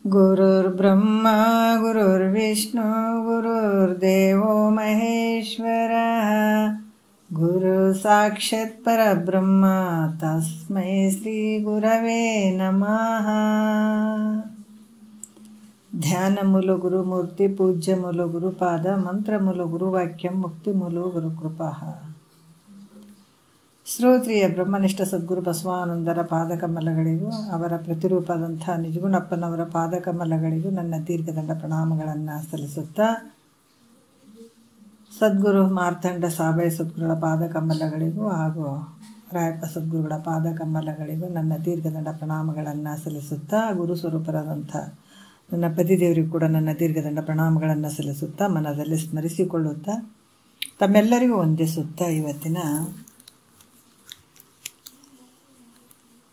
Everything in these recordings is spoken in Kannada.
ಗುರುರ್ಬ್ರಹ್ಮ ಗುರುರ್ವಿಷ್ಣು ಗುರುರ್ದೇವೋ ಮಹೇಶ್ವರಃ ಗುರು ಸಾಕ್ಷಾತ್ ಪರಬ್ರಹ್ಮ ತಸ್ಮೈ ಶ್ರೀ ಗುರವೇ ನಮಃ. ಧ್ಯಾನ ಮೂಲ ಗುರುಮೂರ್ತಿ ಪೂಜ್ಯ ಮೂಲ ಗುರುಪಾದ ಮಂತ್ರ ಮೂಲ ಗುರುವಾಕ್ಯಂ ಮುಕ್ತಿ ಮೂಲ ಗುರುಕೃಪಾ. ಶ್ರೋತ್ರಿಯ ಬ್ರಹ್ಮನಿಷ್ಠ ಸದ್ಗುರು ಬಸವಾನಂದರ ಪಾದಕಮಲಗಳಿಗೂ ಅವರ ಪ್ರತಿರೂಪದಂಥ ನಿಜಗುಣಪ್ಪನವರ ಪಾದಕಮಲಗಳಿಗೂ ನನ್ನ ದೀರ್ಘದಂಡ ಪ್ರಣಾಮಗಳನ್ನು ಸಲ್ಲಿಸುತ್ತಾ, ಸದ್ಗುರು ಮಾರ್ತಂಡ ಸಾಬಯ ಸದ್ಗುರುಗಳ ಪಾದಕಮಲಗಳಿಗೂ ಹಾಗೂ ರಾಯಪ್ಪ ಸದ್ಗುರುಗಳ ಪಾದಕಮಲಗಳಿಗೂ ನನ್ನ ದೀರ್ಘದಂಡ ಪ್ರಣಾಮಗಳನ್ನು ಸಲ್ಲಿಸುತ್ತಾ, ಗುರು ಸ್ವರೂಪರಾದಂಥ ನನ್ನ ಪತಿದೇವರಿಗೂ ಕೂಡ ನನ್ನ ದೀರ್ಘದಂಡ ಪ್ರಣಾಮಗಳನ್ನು ಸಲ್ಲಿಸುತ್ತಾ, ಮನದಲ್ಲಿ ಸ್ಮರಿಸಿಕೊಳ್ಳುತ್ತಾ, ತಮ್ಮೆಲ್ಲರಿಗೂ ವಂದಿಸುತ್ತಾ, ಇವತ್ತಿನ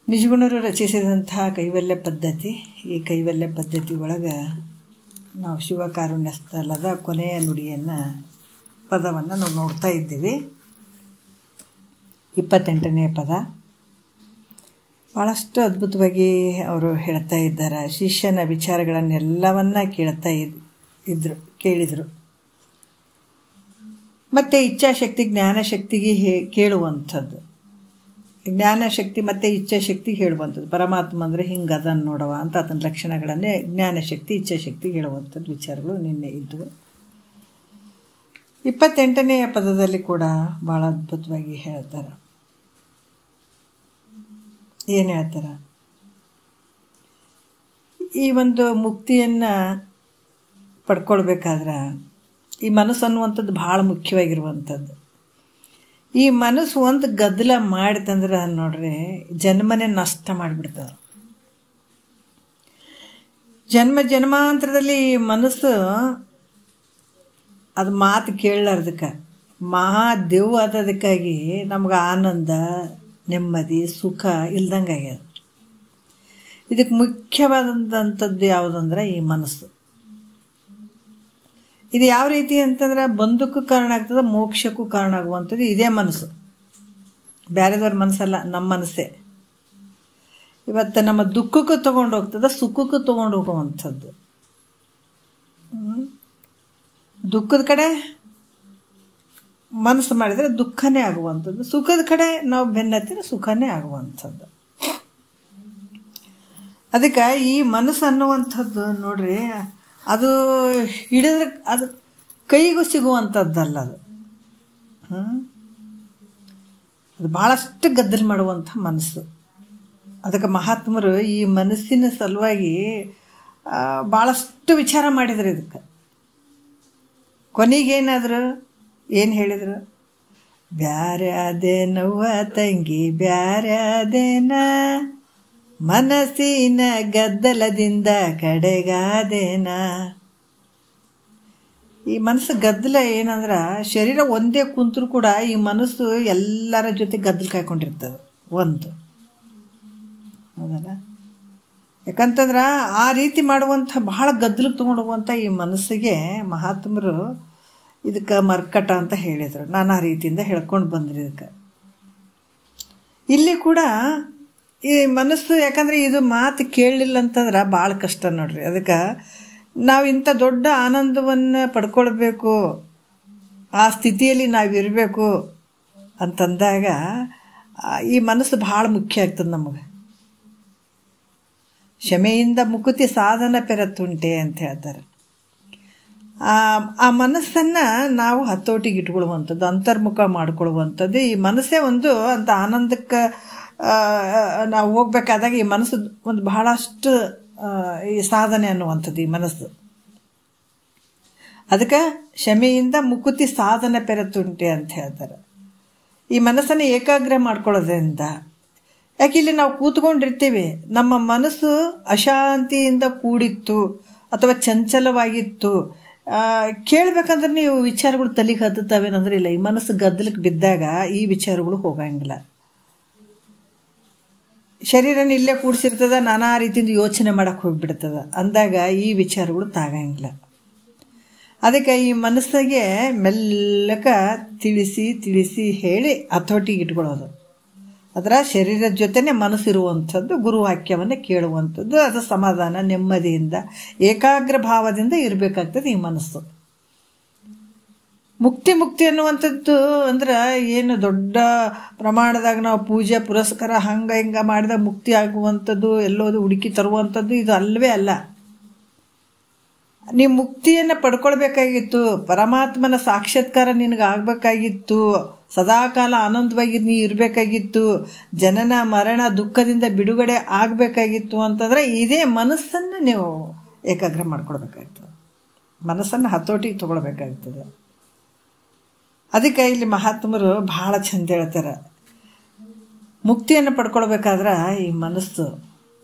ನಿಜಗುಣರು ರಚಿಸಿದಂತಹ ಕೈವಲ್ಯ ಪದ್ಧತಿ, ಈ ಕೈವಲ್ಯ ಪದ್ಧತಿ ಒಳಗೆ ನಾವು ಶಿವಕಾರುಣ್ಯ ಸ್ಥಳದ ಕೊನೆಯ ನುಡಿಯನ್ನು ಪದವನ್ನು ನಾವು ನೋಡ್ತಾ ಇದ್ದೀವಿ. 28ನೇ ಪದ ಭಾಳಷ್ಟು ಅದ್ಭುತವಾಗಿ ಅವರು ಹೇಳ್ತಾ ಇದ್ದಾರೆ. ಶಿಷ್ಯನ ವಿಚಾರಗಳನ್ನೆಲ್ಲವನ್ನ ಕೇಳಿದರು. ಮತ್ತು ಇಚ್ಛಾಶಕ್ತಿ ಜ್ಞಾನಶಕ್ತಿಗೆ ಕೇಳುವಂಥದ್ದು, ಜ್ಞಾನಶಕ್ತಿ ಮತ್ತು ಇಚ್ಛಾಶಕ್ತಿ ಹೇಳುವಂಥದ್ದು. ಪರಮಾತ್ಮ ಅಂದರೆ ಹಿಂಗದ ನೋಡವ ಅಂತ ಆತನ ಲಕ್ಷಣಗಳನ್ನೇ ಜ್ಞಾನಶಕ್ತಿ ಇಚ್ಛಾಶಕ್ತಿ ಹೇಳುವಂಥದ್ದು ವಿಚಾರಗಳು ನಿನ್ನೆ ಇದ್ದವು. 28ನೆಯ ಪದದಲ್ಲಿ ಕೂಡ ಭಾಳ ಅದ್ಭುತವಾಗಿ ಹೇಳ್ತಾರೆ. ಏನು ಹೇಳ್ತಾರೆ? ಈ ಒಂದು ಮುಕ್ತಿಯನ್ನು ಪಡ್ಕೊಳ್ಬೇಕಾದ್ರೆ ಈ ಮನಸ್ಸು ಅನ್ನುವಂಥದ್ದು ಭಾಳ ಮುಖ್ಯವಾಗಿರುವಂಥದ್ದು. ಈ ಮನಸ್ಸು ಒಂದು ಗದ್ದಲ ಮಾಡಿತಂದ್ರೆ ನೋಡ್ರಿ ಜನ್ಮನೇ ನಷ್ಟ ಮಾಡಿಬಿಡ್ತದೆ. ಜನ್ಮಾಂತರದಲ್ಲಿ ಈ ಮನಸ್ಸು ಅದು ಮಾತು ಕೇಳಲಾರ್ದಕ್ಕೆ ಮಹಾದೇವ್ ಆದದಕ್ಕಾಗಿ ನಮ್ಗೆ ಆನಂದ ನೆಮ್ಮದಿ ಸುಖ ಇಲ್ದಂಗೆ ಆಗ್ಯದ. ಇದಕ್ಕೆ ಮುಖ್ಯವಾದಂಥದ್ದು ಯಾವುದಂದ್ರೆ ಈ ಮನಸ್ಸು. ಇದು ಯಾವ ರೀತಿ ಅಂತಂದ್ರೆ ಬಂಧಕ್ಕೂ ಕಾರಣ ಆಗ್ತದೆ, ಮೋಕ್ಷಕ್ಕೂ ಕಾರಣ ಆಗುವಂಥದ್ದು ಇದೇ ಮನಸ್ಸು. ಬೇರೆದವ್ರ ಮನಸ್ಸಲ್ಲ, ನಮ್ಮ ಮನಸ್ಸೇ. ಇವತ್ತು ನಮ್ಮ ದುಃಖಕ್ಕೂ ತೊಗೊಂಡು ಹೋಗ್ತದೆ, ಸುಖಕ್ಕೂ ತೊಗೊಂಡು ಹೋಗುವಂಥದ್ದು. ದುಃಖದ ಕಡೆ ಮನಸ್ಸು ಮಾಡಿದರೆ ದುಃಖನೇ ಆಗುವಂಥದ್ದು, ಸುಖದ ಕಡೆ ನಾವು ಬೆನ್ನತ್ತಿದ್ರೆ ಸುಖನೇ ಆಗುವಂಥದ್ದು. ಅದಕ್ಕೆ ಈ ಮನಸ್ಸು ಅನ್ನುವಂಥದ್ದು ನೋಡ್ರಿ, ಅದು ಹಿಡಿದ್ರೆ ಅದು ಕೈಗೂ ಸಿಗುವಂಥದ್ದಲ್ಲ. ಅದು ಭಾಳಷ್ಟು ಗದ್ದಲ ಮಾಡುವಂಥ ಮನಸ್ಸು. ಅದಕ್ಕೆ ಮಹಾತ್ಮರು ಈ ಮನಸ್ಸಿನ ಸಲುವಾಗಿ ಭಾಳಷ್ಟು ವಿಚಾರ ಮಾಡಿದ್ರು. ಇದಕ್ಕೆ ಕೊನೆಗೇನಾದ್ರು ಏನು ಹೇಳಿದರು? ಬ್ಯಾರೆ ಅದೇನವ್ವ ತಂಗಿ ಬ್ಯಾರೆ ಅದೇನ, ಮನಸ್ಸಿನ ಗದ್ದಲದಿಂದ ಕಡೆಗಾದೇನ. ಈ ಮನಸ್ಸು ಗದ್ದಲ ಏನಂದ್ರೆ, ಶರೀರ ಒಂದೇ ಕುಂತರೂ ಕೂಡ ಈ ಮನಸ್ಸು ಎಲ್ಲರ ಜೊತೆ ಗದ್ದಲ ಕಾಯ್ಕೊಂಡಿರ್ತದೆ ಒಂದು, ಹೌದಲ್ಲ? ಯಾಕಂತಂದ್ರೆ ಆ ರೀತಿ ಮಾಡುವಂಥ ಭಾಳ ಗದ್ದಲಕ್ಕೆ ತೊಗೊಂಡು ಹೋಗುವಂಥ ಈ ಮನಸ್ಸಿಗೆ ಮಹಾತ್ಮರು ಇದಕ್ಕೆ ಮರ್ಕಟ ಅಂತ ಹೇಳಿದರು. ನಾನಾ ರೀತಿಯಿಂದ ಹೇಳ್ಕೊಂಡು ಬಂದ್ರಿ. ಇದಕ್ಕೆ ಇಲ್ಲಿ ಕೂಡ ಈ ಮನಸ್ಸು, ಯಾಕಂದರೆ ಇದು ಮಾತು ಕೇಳಲಿಲ್ಲ ಅಂತಂದ್ರೆ ಭಾಳ ಕಷ್ಟ ನೋಡ್ರಿ. ಅದಕ್ಕೆ ನಾವು ಇಂಥ ದೊಡ್ಡ ಆನಂದವನ್ನು ಪಡ್ಕೊಳ್ಬೇಕು, ಆ ಸ್ಥಿತಿಯಲ್ಲಿ ನಾವಿರಬೇಕು ಅಂತಂದಾಗ ಈ ಮನಸ್ಸು ಭಾಳ ಮುಖ್ಯ ಆಗ್ತದೆ ನಮಗೆ. ಕ್ಷಮೆಯಿಂದ ಮುಕುತಿ ಸಾಧನ ಪೆರತುಂಟೆ ಅಂತ ಹೇಳ್ತಾರೆ. ಆ ಮನಸ್ಸನ್ನು ನಾವು ಹತೋಟಿಗೆ ಇಟ್ಕೊಳ್ಳುವಂಥದ್ದು, ಅಂತರ್ಮುಖ ಮಾಡಿಕೊಳ್ಳುವಂಥದ್ದು. ಈ ಮನಸ್ಸೇ ಒಂದು ಅಂತ ಆನಂದಕ್ಕೆ ನಾವು ಹೋಗ್ಬೇಕಾದಾಗ ಈ ಮನಸ್ಸು ಒಂದು ಬಹಳಷ್ಟು ಈ ಸಾಧನೆ ಅನ್ನುವಂಥದ್ದು ಈ ಮನಸ್ಸು. ಅದಕ್ಕೆ ಕ್ಷಮೆಯಿಂದ ಮುಕುತಿ ಸಾಧನ ಪೆರತುಂಟೆ ಅಂತ ಹೇಳ್ತಾರೆ. ಈ ಮನಸ್ಸನ್ನು ಏಕಾಗ್ರ ಮಾಡ್ಕೊಳ್ಳೋದ್ರಿಂದ, ಯಾಕೆ ಇಲ್ಲಿ ನಾವು ಕೂತ್ಕೊಂಡಿರ್ತೀವಿ, ನಮ್ಮ ಮನಸ್ಸು ಅಶಾಂತಿಯಿಂದ ಕೂಡಿತ್ತು ಅಥವಾ ಚಂಚಲವಾಗಿತ್ತು, ಕೇಳಬೇಕಂದ್ರೆ ನೀವು ವಿಚಾರಗಳು ತಲೆಗೆ ಹತ್ತುತ್ತವೇನಂದ್ರೆ ಇಲ್ಲ. ಈ ಮನಸ್ಸು ಗದ್ದಲಕ್ಕೆ ಬಿದ್ದಾಗ ಈ ವಿಚಾರಗಳು ಹೋಗಂಗಿಲ್ಲ. ಶರೀರನ ಇಲ್ಲೇ ಕೂಡಿಸಿರ್ತದ, ನಾನಾ ರೀತಿಯಿಂದ ಯೋಚನೆ ಮಾಡಕ್ಕೆ ಹೋಗಿಬಿಡ್ತದೆ. ಅಂದಾಗ ಈ ವಿಚಾರಗಳು ತಾಗಂಗಿಲ್ಲ. ಅದಕ್ಕೆ ಈ ಮನಸ್ಸಿಗೆ ಮೆಲ್ಲಕ ತಿಳಿಸಿ ಹೇಳಿ ಹತೋಟಿಗೆ ಇಟ್ಕೊಳ್ಳೋದು. ಅದರ ಶರೀರದ ಜೊತೆನೆ ಮನಸ್ಸಿರುವಂಥದ್ದು, ಗುರುವಾಕ್ಯವನ್ನು ಕೇಳುವಂಥದ್ದು, ಅದು ಸಮಾಧಾನ ನೆಮ್ಮದಿಯಿಂದ ಏಕಾಗ್ರ ಭಾವದಿಂದ ಇರಬೇಕಾಗ್ತದೆ ಈ ಮನಸ್ಸು. ಮುಕ್ತಿ ಅನ್ನುವಂಥದ್ದು ಅಂದ್ರೆ ಏನು ದೊಡ್ಡ ಪ್ರಮಾಣದಾಗ ನಾವು ಪೂಜೆ ಪುರಸ್ಕಾರ ಹಿಂಗೆ ಮಾಡಿದಾಗ ಮುಕ್ತಿ ಆಗುವಂಥದ್ದು, ಎಲ್ಲೋದು ಹುಡುಕಿ ತರುವಂಥದ್ದು ಇದು ಅಲ್ಲವೇ ಅಲ್ಲ. ನೀವು ಮುಕ್ತಿಯನ್ನು ಪಡ್ಕೊಳ್ಬೇಕಾಗಿತ್ತು, ಪರಮಾತ್ಮನ ಸಾಕ್ಷಾತ್ಕಾರ ನಿನಗೆ ಆಗಬೇಕಾಗಿತ್ತು, ಸದಾಕಾಲ ಆನಂದವಾಗಿ ನೀ ಇರಬೇಕಾಗಿತ್ತು, ಜನನ ಮರಣ ದುಃಖದಿಂದ ಬಿಡುಗಡೆ ಆಗಬೇಕಾಗಿತ್ತು ಅಂತಂದರೆ ಇದೇ ಮನಸ್ಸನ್ನು ನೀವು ಏಕಾಗ್ರ ಮಾಡ್ಕೊಳ್ಬೇಕಾಗ್ತದೆ, ಮನಸ್ಸನ್ನು ಹತೋಟಿಗೆ ತಗೊಳ್ಬೇಕಾಗ್ತದೆ. ಅದಕ್ಕೆ ಇಲ್ಲಿ ಮಹಾತ್ಮರು ಭಾಳ ಚಂದ ಹೇಳ್ತಾರೆ, ಮುಕ್ತಿಯನ್ನು ಪಡ್ಕೊಳ್ಬೇಕಾದ್ರೆ ಈ ಮನಸ್ಸು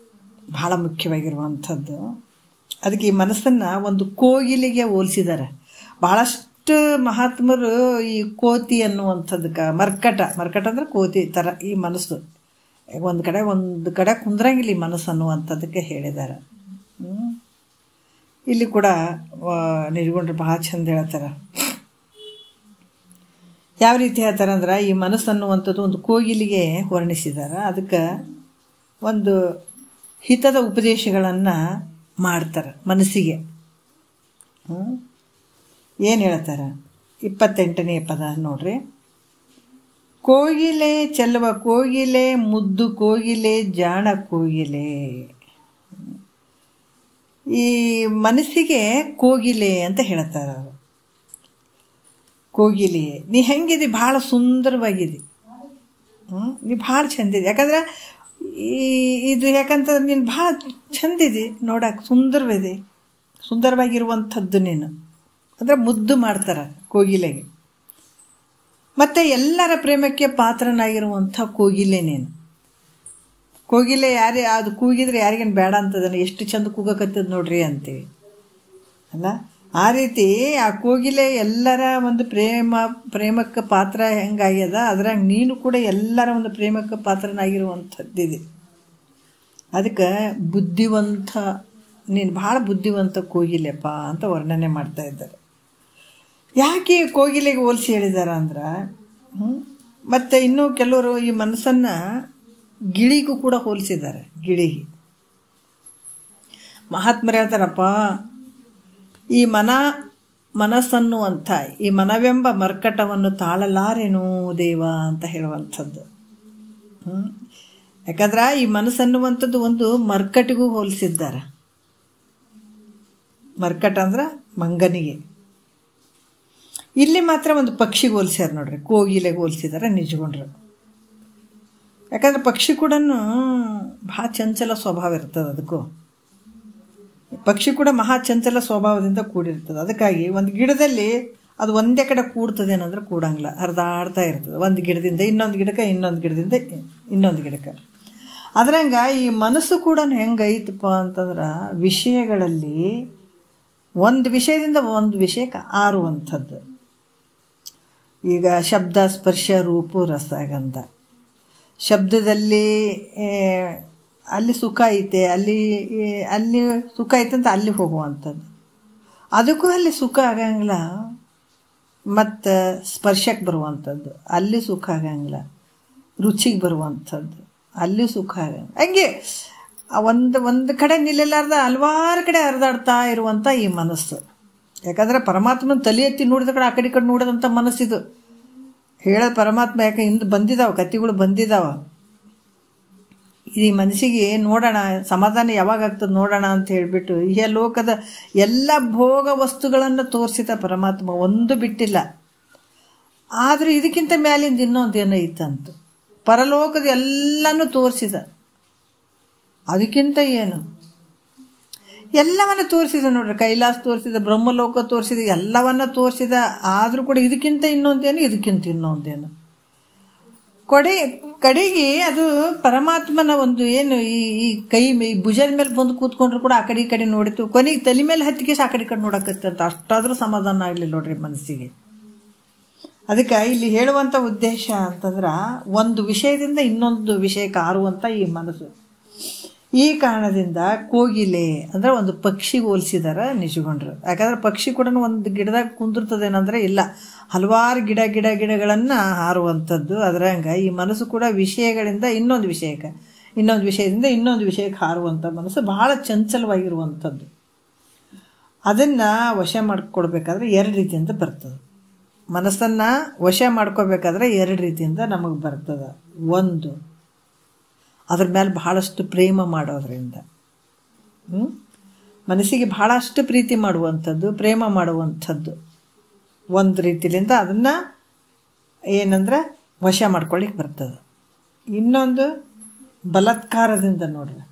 ಭಾಳ ಮುಖ್ಯವಾಗಿರುವಂಥದ್ದು. ಅದಕ್ಕೆ ಈ ಮನಸ್ಸನ್ನು ಒಂದು ಕೋಗಿಲಿಗೆ ಹೋಲಿಸಿದ್ದಾರೆ. ಭಾಳಷ್ಟು ಮಹಾತ್ಮರು ಈ ಕೋತಿ ಅನ್ನುವಂಥದ್ದಕ್ಕೆ ಮರ್ಕಟ ಅಂದರೆ ಕೋತಿ ಥರ ಈ ಮನಸ್ಸು ಒಂದು ಕಡೆ ಕುಂದ್ರಂಗಿಲ್ಲ ಈ ಮನಸ್ಸು ಅನ್ನುವಂಥದ್ದಕ್ಕೆ ಹೇಳಿದ್ದಾರೆ. ಇಲ್ಲಿ ಕೂಡ ನಿರ್ಗೊಂಡ್ರು ಭಾಳ ಚಂದ ಹೇಳ್ತಾರೆ. ಯಾವ ರೀತಿ ಹೇಳ್ತಾರೆ ಅಂದ್ರೆ, ಈ ಮನಸ್ಸು ಅನ್ನುವಂಥದ್ದು ಒಂದು ಕೋಗಿಲಿಗೆ ವರ್ಣಿಸಿದ್ದಾರೆ. ಅದಕ್ಕೆ ಒಂದು ಹಿತದ ಉಪದೇಶಗಳನ್ನು ಮಾಡ್ತಾರೆ ಮನಸ್ಸಿಗೆ. ಏನು ಹೇಳ್ತಾರೆ 28ನೇ ಪದ ನೋಡ್ರಿ. ಕೋಗಿಲೆ ಚೆಲ್ಲುವ ಕೋಗಿಲೆ, ಮುದ್ದು ಕೋಗಿಲೆ, ಜಾಣ ಕೋಗಿಲೆ. ಈ ಮನಸ್ಸಿಗೆ ಕೋಗಿಲೆ ಅಂತ ಹೇಳ್ತಾರೆ ಅವರು. ಕೋಗಿಲೆ ನೀ ಹೆಂಗಿದಿ, ಭಾಳ ಸುಂದರವಾಗಿದೆ, ನೀ ಭಾಳ ಚಂದಿದೆ. ಯಾಕಂದ್ರೆ ಇದು ಯಾಕಂತಂದ್ರೆ ನೀನು ಭಾಳ ಚಂದಿದೆ, ನೋಡಕ್ಕೆ ಸುಂದರವಾಗಿರುವಂಥದ್ದು ನೀನು ಅಂದರೆ ಮುದ್ದು ಮಾಡ್ತಾರೆ ಕೋಗಿಲೆಗೆ. ಮತ್ತು ಎಲ್ಲರ ಪ್ರೇಮಕ್ಕೆ ಪಾತ್ರನಾಗಿರುವಂಥ ಕೋಗಿಲೆ ನೀನು. ಕೋಗಿಲೆ ಅದು ಕೂಗಿದ್ರೆ ಯಾರಿಗೇನು ಬೇಡ ಅಂತದನ್ನು, ಎಷ್ಟು ಚಂದ ಕೂಗಕತ್ತದ ನೋಡ್ರಿ ಅಂತೀವಿ ಅಲ್ಲ. ಆ ರೀತಿ ಆ ಕೋಗಿಲೆ ಎಲ್ಲರ ಒಂದು ಪ್ರೇಮಕ್ಕೆ ಪಾತ್ರ ಹೆಂಗಾಗ್ಯದ, ಅದ್ರಾಗ ನೀನು ಕೂಡ ಎಲ್ಲರ ಒಂದು ಪ್ರೇಮಕ್ಕೆ ಪಾತ್ರನಾಗಿರುವಂಥದ್ದಿದೆ. ಅದಕ್ಕೆ ನೀನು ಭಾಳ ಬುದ್ಧಿವಂತ ಕೋಗಿಲೆಪ್ಪ ಅಂತ ವರ್ಣನೆ ಮಾಡ್ತಾ ಇದ್ದಾರೆ. ಯಾಕೆ ಕೋಗಿಲೆಗೆ ಹೋಲಿಸಿ ಹೇಳಿದ್ದಾರೆ ಅಂದ್ರೆ, ಮತ್ತು ಇನ್ನೂ ಕೆಲವರು ಈ ಮನಸ್ಸನ್ನು ಗಿಳಿಗೂ ಕೂಡ ಹೋಲಿಸಿದ್ದಾರೆ. ಗಿಳಿಗೆ ಮಹಾತ್ಮರು ಹೇಳ್ತಾರಪ್ಪ, ಈ ಮನಸ್ಸನ್ನುವಂಥ ಈ ಮನವೆಂಬ ಮರ್ಕಟವನ್ನು ತಾಳಲಾರೇನೋ ದೇವ ಅಂತ ಹೇಳುವಂಥದ್ದು. ಯಾಕಂದ್ರೆ ಈ ಮನಸ್ಸನ್ನುವಂಥದ್ದು ಒಂದು ಮರ್ಕಟಿಗೂ ಹೋಲಿಸಿದ್ದಾರೆ. ಮರ್ಕಟ ಅಂದ್ರೆ ಮಂಗನಿಗೆ. ಇಲ್ಲಿ ಮಾತ್ರ ಒಂದು ಪಕ್ಷಿಗೆ ಹೋಲಿಸ್ಯಾರ ನೋಡ್ರಿ, ಕೋಗಿಲೆಗೆ ಹೋಲಿಸಿದ್ದಾರೆ ನಿಜಗೊಂಡ್ರು. ಯಾಕಂದ್ರೆ ಪಕ್ಷಿ ಕೂಡ ಭಾಳ ಚಂಚಲ ಸ್ವಭಾವ ಇರ್ತದೆ. ಅದಕ್ಕೂ ಪಕ್ಷಿ ಕೂಡ ಮಹಾ ಚಂಚಲ ಸ್ವಭಾವದಿಂದ ಕೂಡಿರ್ತದೆ. ಅದಕ್ಕಾಗಿ ಒಂದು ಗಿಡದಲ್ಲಿ ಅದು ಒಂದೇ ಕಡೆ ಕೂಡ್ತದೆ ಏನಂದ್ರೆ ಕೂಡಂಗಿಲ್ಲ, ಹರಿದಾಡ್ತಾ ಇರ್ತದೆ. ಒಂದು ಗಿಡದಿಂದ ಇನ್ನೊಂದು ಗಿಡಕ್ಕೆ, ಇನ್ನೊಂದು ಗಿಡದಿಂದ ಇನ್ನೊಂದು ಗಿಡಕ್ಕೆ. ಅದ್ರಂಗ ಈ ಮನಸ್ಸು ಕೂಡ ಹೆಂಗೈತಪ್ಪ ಅಂತಂದ್ರೆ, ವಿಷಯಗಳಲ್ಲಿ ಒಂದು ವಿಷಯದಿಂದ ಒಂದು ವಿಷಯಕ್ಕೆ ಆರುವಂಥದ್ದು. ಈಗ ಶಬ್ದ, ಸ್ಪರ್ಶ, ರೂಪು, ರಸಗಂಧ. ಶಬ್ದದಲ್ಲಿ ಅಲ್ಲಿ ಸುಖ ಐತೆ, ಅಲ್ಲಿ ಸುಖ ಐತೆ ಅಂತ ಅಲ್ಲಿ ಹೋಗುವಂಥದ್ದು, ಅದಕ್ಕೂ ಅಲ್ಲಿ ಸುಖ ಆಗಂಗಿಲ್ಲ. ಮತ್ತು ಸ್ಪರ್ಶಕ್ಕೆ ಬರುವಂಥದ್ದು, ಅಲ್ಲಿ ಸುಖ ಆಗಂಗಿಲ್ಲ. ರುಚಿಗೆ ಬರುವಂಥದ್ದು, ಅಲ್ಲಿ ಸುಖ ಆಗಂಗಿಲ್ಲ. ಹಂಗೆ ಒಂದು ಕಡೆ ನಿಲ್ಲಲಾರ್ದ ಹಲವಾರು ಕಡೆ ಹರಿದಾಡ್ತಾ ಇರುವಂಥ ಈ ಮನಸ್ಸು. ಯಾಕಂದ್ರೆ ಪರಮಾತ್ಮನ ತಲೆ ಎತ್ತಿ ನೋಡಿದ ಕಡೆ ಆ ಕಡೆ ನೋಡಿದಂಥ ಮನಸ್ಸಿದು. ಹೇಳೋದು ಪರಮಾತ್ಮ ಯಾಕೆ ಹಿಂದೆ ಬಂದಿದ್ದಾವೆ, ಕಥೆಗಳು ಬಂದಿದ್ದಾವೆ. ಈ ಮನಸ್ಸಿಗೆ ನೋಡೋಣ, ಸಮಾಧಾನ ಯಾವಾಗ ಆಗ್ತದೆ ನೋಡೋಣ ಅಂತ ಹೇಳಿಬಿಟ್ಟು ಈ ಲೋಕದ ಎಲ್ಲ ಭೋಗ ವಸ್ತುಗಳನ್ನು ತೋರಿಸಿದ ಪರಮಾತ್ಮ, ಒಂದು ಬಿಟ್ಟಿಲ್ಲ. ಆದರೆ ಇದಕ್ಕಿಂತ ಮ್ಯಾಲಿಂದ ಇನ್ನೊಂದು ಏನೈತಂತ ಪರಲೋಕದ ಎಲ್ಲನೂ ತೋರಿಸಿದ. ಅದಕ್ಕಿಂತ ಏನು ಎಲ್ಲವನ್ನ ತೋರಿಸಿದ ನೋಡ್ರಿ. ಕೈಲಾಸ ತೋರಿಸಿದ, ಬ್ರಹ್ಮಲೋಕ ತೋರಿಸಿದ, ಎಲ್ಲವನ್ನ ತೋರಿಸಿದ. ಆದರೂ ಕೂಡ ಇದಕ್ಕಿಂತ ಇನ್ನೊಂದೇನು, ಇದಕ್ಕಿಂತ ಇನ್ನೊಂದೇನು. ಕಡೆಗೆ ಅದು ಪರಮಾತ್ಮನ ಒಂದು ಏನು ಈ ಕೈ ಭುಜದ ಮೇಲೆ ಬಂದು ಕೂತ್ಕೊಂಡ್ರು ಕೂಡ ಆ ಕಡೆ ಈ ಕಡೆ ನೋಡಿತು. ಕೊನೆಗೆ ತಲೆ ಮೇಲೆ ಹತ್ತಿಗೆ ಆ ಕಡೆ ನೋಡಕತ್ತಂತ. ಅಷ್ಟಾದ್ರೂ ಸಮಾಧಾನ ಆಗಲಿಲ್ಲ ನೋಡ್ರಿ ಮನಸ್ಸಿಗೆ. ಅದಕ್ಕೆ ಇಲ್ಲಿ ಹೇಳುವಂಥ ಉದ್ದೇಶ ಅಂತಂದ್ರೆ, ಒಂದು ವಿಷಯದಿಂದ ಇನ್ನೊಂದು ವಿಷಯಕ್ಕೆ ಆರುವಂಥ ಈ ಮನಸ್ಸು. ಈ ಕಾರಣದಿಂದ ಕೋಗಿಲೆ ಅಂದರೆ ಒಂದು ಪಕ್ಷಿಗೆ ಹೋಲಿಸಿದಾರೆ ನಿಜಗೊಂಡ್ರು. ಯಾಕಂದ್ರೆ ಪಕ್ಷಿ ಕೂಡ ಒಂದು ಗಿಡದಾಗ ಕುಂದಿರ್ತದೇನಂದರೆ ಇಲ್ಲ, ಹಲವಾರು ಗಿಡಗಳನ್ನು ಹಾರುವಂಥದ್ದು. ಅದರಂಗ ಈ ಮನಸ್ಸು ಕೂಡ ವಿಷಯಗಳಿಂದ ಇನ್ನೊಂದು ವಿಷಯದಿಂದ ಇನ್ನೊಂದು ವಿಷಯಕ್ಕೆ ಹಾರುವಂಥ ಮನಸ್ಸು ಬಹಳ ಚಂಚಲವಾಗಿರುವಂಥದ್ದು. ಅದನ್ನು ವಶ ಮಾಡ್ಕೊಳ್ಬೇಕಾದ್ರೆ ಎರಡು ರೀತಿಯಿಂದ ಬರ್ತದೆ. ಮನಸ್ಸನ್ನು ವಶ ಮಾಡ್ಕೋಬೇಕಾದ್ರೆ ಎರಡು ರೀತಿಯಿಂದ ನಮಗೆ ಬರ್ತದೆ. ಒಂದು, ಅದ್ರ ಮೇಲೆ ಬಹಳಷ್ಟು ಪ್ರೇಮ ಮಾಡೋದ್ರಿಂದ, ಮನಸ್ಸಿಗೆ ಬಹಳಷ್ಟು ಪ್ರೀತಿ ಮಾಡುವಂಥದ್ದು, ಪ್ರೇಮ ಮಾಡುವಂಥದ್ದು ಒಂದು ರೀತಿಯಿಂದ ಅದನ್ನು ಏನಂದ್ರೆ ವಶ ಮಾಡ್ಕೊಳ್ಳಿಕ್ಕೆ ಬರ್ತದೆ. ಇನ್ನೊಂದು ಬಲಾತ್ಕಾರದಿಂದ ನೋಡ್ರಿ,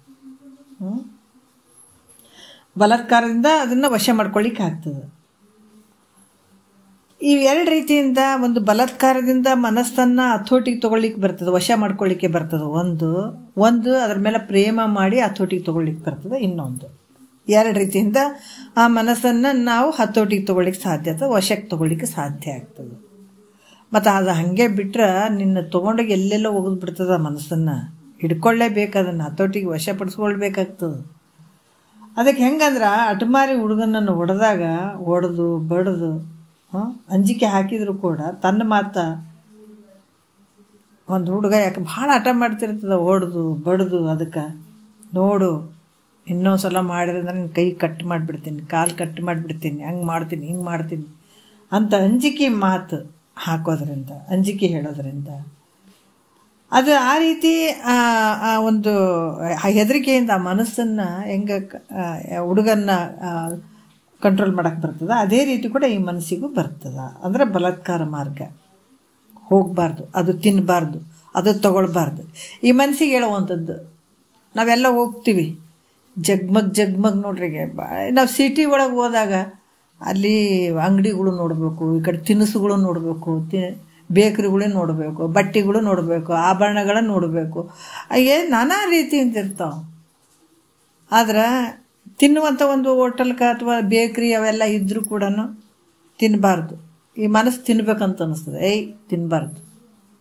ಬಲಾತ್ಕಾರದಿಂದ ಅದನ್ನು ವಶ ಮಾಡ್ಕೊಳ್ಳಿಕ್ಕೆ ಆಗ್ತದೆ. ಈ ಎರಡು ರೀತಿಯಿಂದ ಒಂದು ಬಲಾತ್ಕಾರದಿಂದ ಮನಸ್ಸನ್ನು ಹತೋಟಿಗೆ ತೊಗೊಳ್ಳಿಕ್ಕೆ ಬರ್ತದೆ, ವಶ ಮಾಡ್ಕೊಳ್ಳಿಕ್ಕೆ ಬರ್ತದೆ. ಒಂದು ಅದ್ರ ಮೇಲೆ ಪ್ರೇಮ ಮಾಡಿ ಹತೋಟಿಗೆ ತೊಗೊಳ್ಳಿಕ್ಕೆ ಬರ್ತದೆ. ಇನ್ನೊಂದು ಎರಡು ರೀತಿಯಿಂದ ಆ ಮನಸ್ಸನ್ನು ನಾವು ಹತೋಟಿಗೆ ತೊಗೊಳ್ಳಿಕ್ಕೆ ಸಾಧ್ಯತೆ, ವಶಕ್ಕೆ ತೊಗೊಳ್ಳಿಕ್ಕೆ ಸಾಧ್ಯ ಆಗ್ತದೆ. ಮತ್ತು ಅದು ಹಾಗೆ ಬಿಟ್ಟರೆ ನಿನ್ನ ತೊಗೊಂಡೋಗಿ ಎಲ್ಲೆಲ್ಲೋ ಒಗೆದು ಬಿಡ್ತದೆ. ಆ ಮನಸ್ಸನ್ನು ಹಿಡ್ಕೊಳ್ಳೇಬೇಕು, ಅದನ್ನು ಹತೋಟಿಗೆ ವಶಪಡಿಸ್ಕೊಳ್ಬೇಕಾಗ್ತದೆ. ಅದಕ್ಕೆ ಹೆಂಗಂದ್ರೆ ಅಟಮಾರಿ ಹುಡುಗನನ್ನು ಹೊಡೆದು ಬಡಿದು ಅಂಜಿಕೆ ಹಾಕಿದ್ರು ಕೂಡ ತನ್ನ ಮಾತು ಒಂದು ಹುಡುಗ ಯಾಕೆ ಭಾಳ ಹಠ ಮಾಡ್ತಿರ್ತದೆ, ಹೊಡೆದು ಬಡಿದು ಅದಕ್ಕೆ ನೋಡು ಇನ್ನೊಂದು ಸಲ ಮಾಡಿದ್ರೆ ನಾನು ಕೈ ಕಟ್ ಮಾಡಿಬಿಡ್ತೀನಿ, ಕಾಲು ಕಟ್ ಮಾಡಿಬಿಡ್ತೀನಿ, ಹಂಗೆ ಮಾಡ್ತೀನಿ ಹಿಂಗೆ ಮಾಡ್ತೀನಿ ಅಂತ ಅಂಜಿಕೆ ಮಾತು ಹಾಕೋದ್ರಿಂದ, ಅಂಜಿಕೆ ಹೇಳೋದ್ರಿಂದ ಅದು ಆ ರೀತಿ ಒಂದು ಹೆದರಿಕೆಯಿಂದ ಆ ಮನಸ್ಸನ್ನು ಹೆಂಗೆ ಹುಡುಗನ್ನ ಕಂಟ್ರೋಲ್ ಮಾಡೋಕ್ಕೆ ಬರ್ತದೆ, ಅದೇ ರೀತಿ ಕೂಡ ಈ ಮನಸ್ಸಿಗೂ ಬರ್ತದೆ. ಅಂದರೆ ಬಲಾತ್ಕಾರ ಮಾರ್ಗ ಹೋಗಬಾರ್ದು, ಅದು ತಿನ್ನಬಾರ್ದು, ಅದು ತಗೊಳ್ಬಾರ್ದು. ಈ ಮನಸ್ಸಿಗೆ ಹೇಳುವಂಥದ್ದು ನಾವೆಲ್ಲ ಹೋಗ್ತೀವಿ ಜಗ್ಮಗ್ ನೋಡ್ರಿ. ನಾವು ಸಿಟಿ ಒಳಗೆ ಹೋದಾಗ ಅಲ್ಲಿ ಅಂಗಡಿಗಳು ನೋಡಬೇಕು, ಈ ಕಡೆ ತಿನಿಸುಗಳು ನೋಡಬೇಕು, ಬೇಕ್ರಿಗಳು ನೋಡಬೇಕು, ಬಟ್ಟೆಗಳು ನೋಡಬೇಕು, ಆಭರಣಗಳನ್ನು ನೋಡಬೇಕು, ನಾನಾ ರೀತಿಯಿಂದ ಇರ್ತಾವೆ. ಆದ್ರೆ ತಿನ್ನುವಂಥ ಒಂದು ಹೋಟೆಲ್ಗೆ ಅಥವಾ ಬೇಕ್ರಿ ಅವೆಲ್ಲ ಇದ್ದರೂ ಕೂಡ ತಿನ್ನಬಾರ್ದು. ಈ ಮನಸ್ಸು ತಿನ್ಬೇಕಂತ ಅನ್ನಿಸ್ತದೆ, ತಿನ್ನಬಾರ್ದು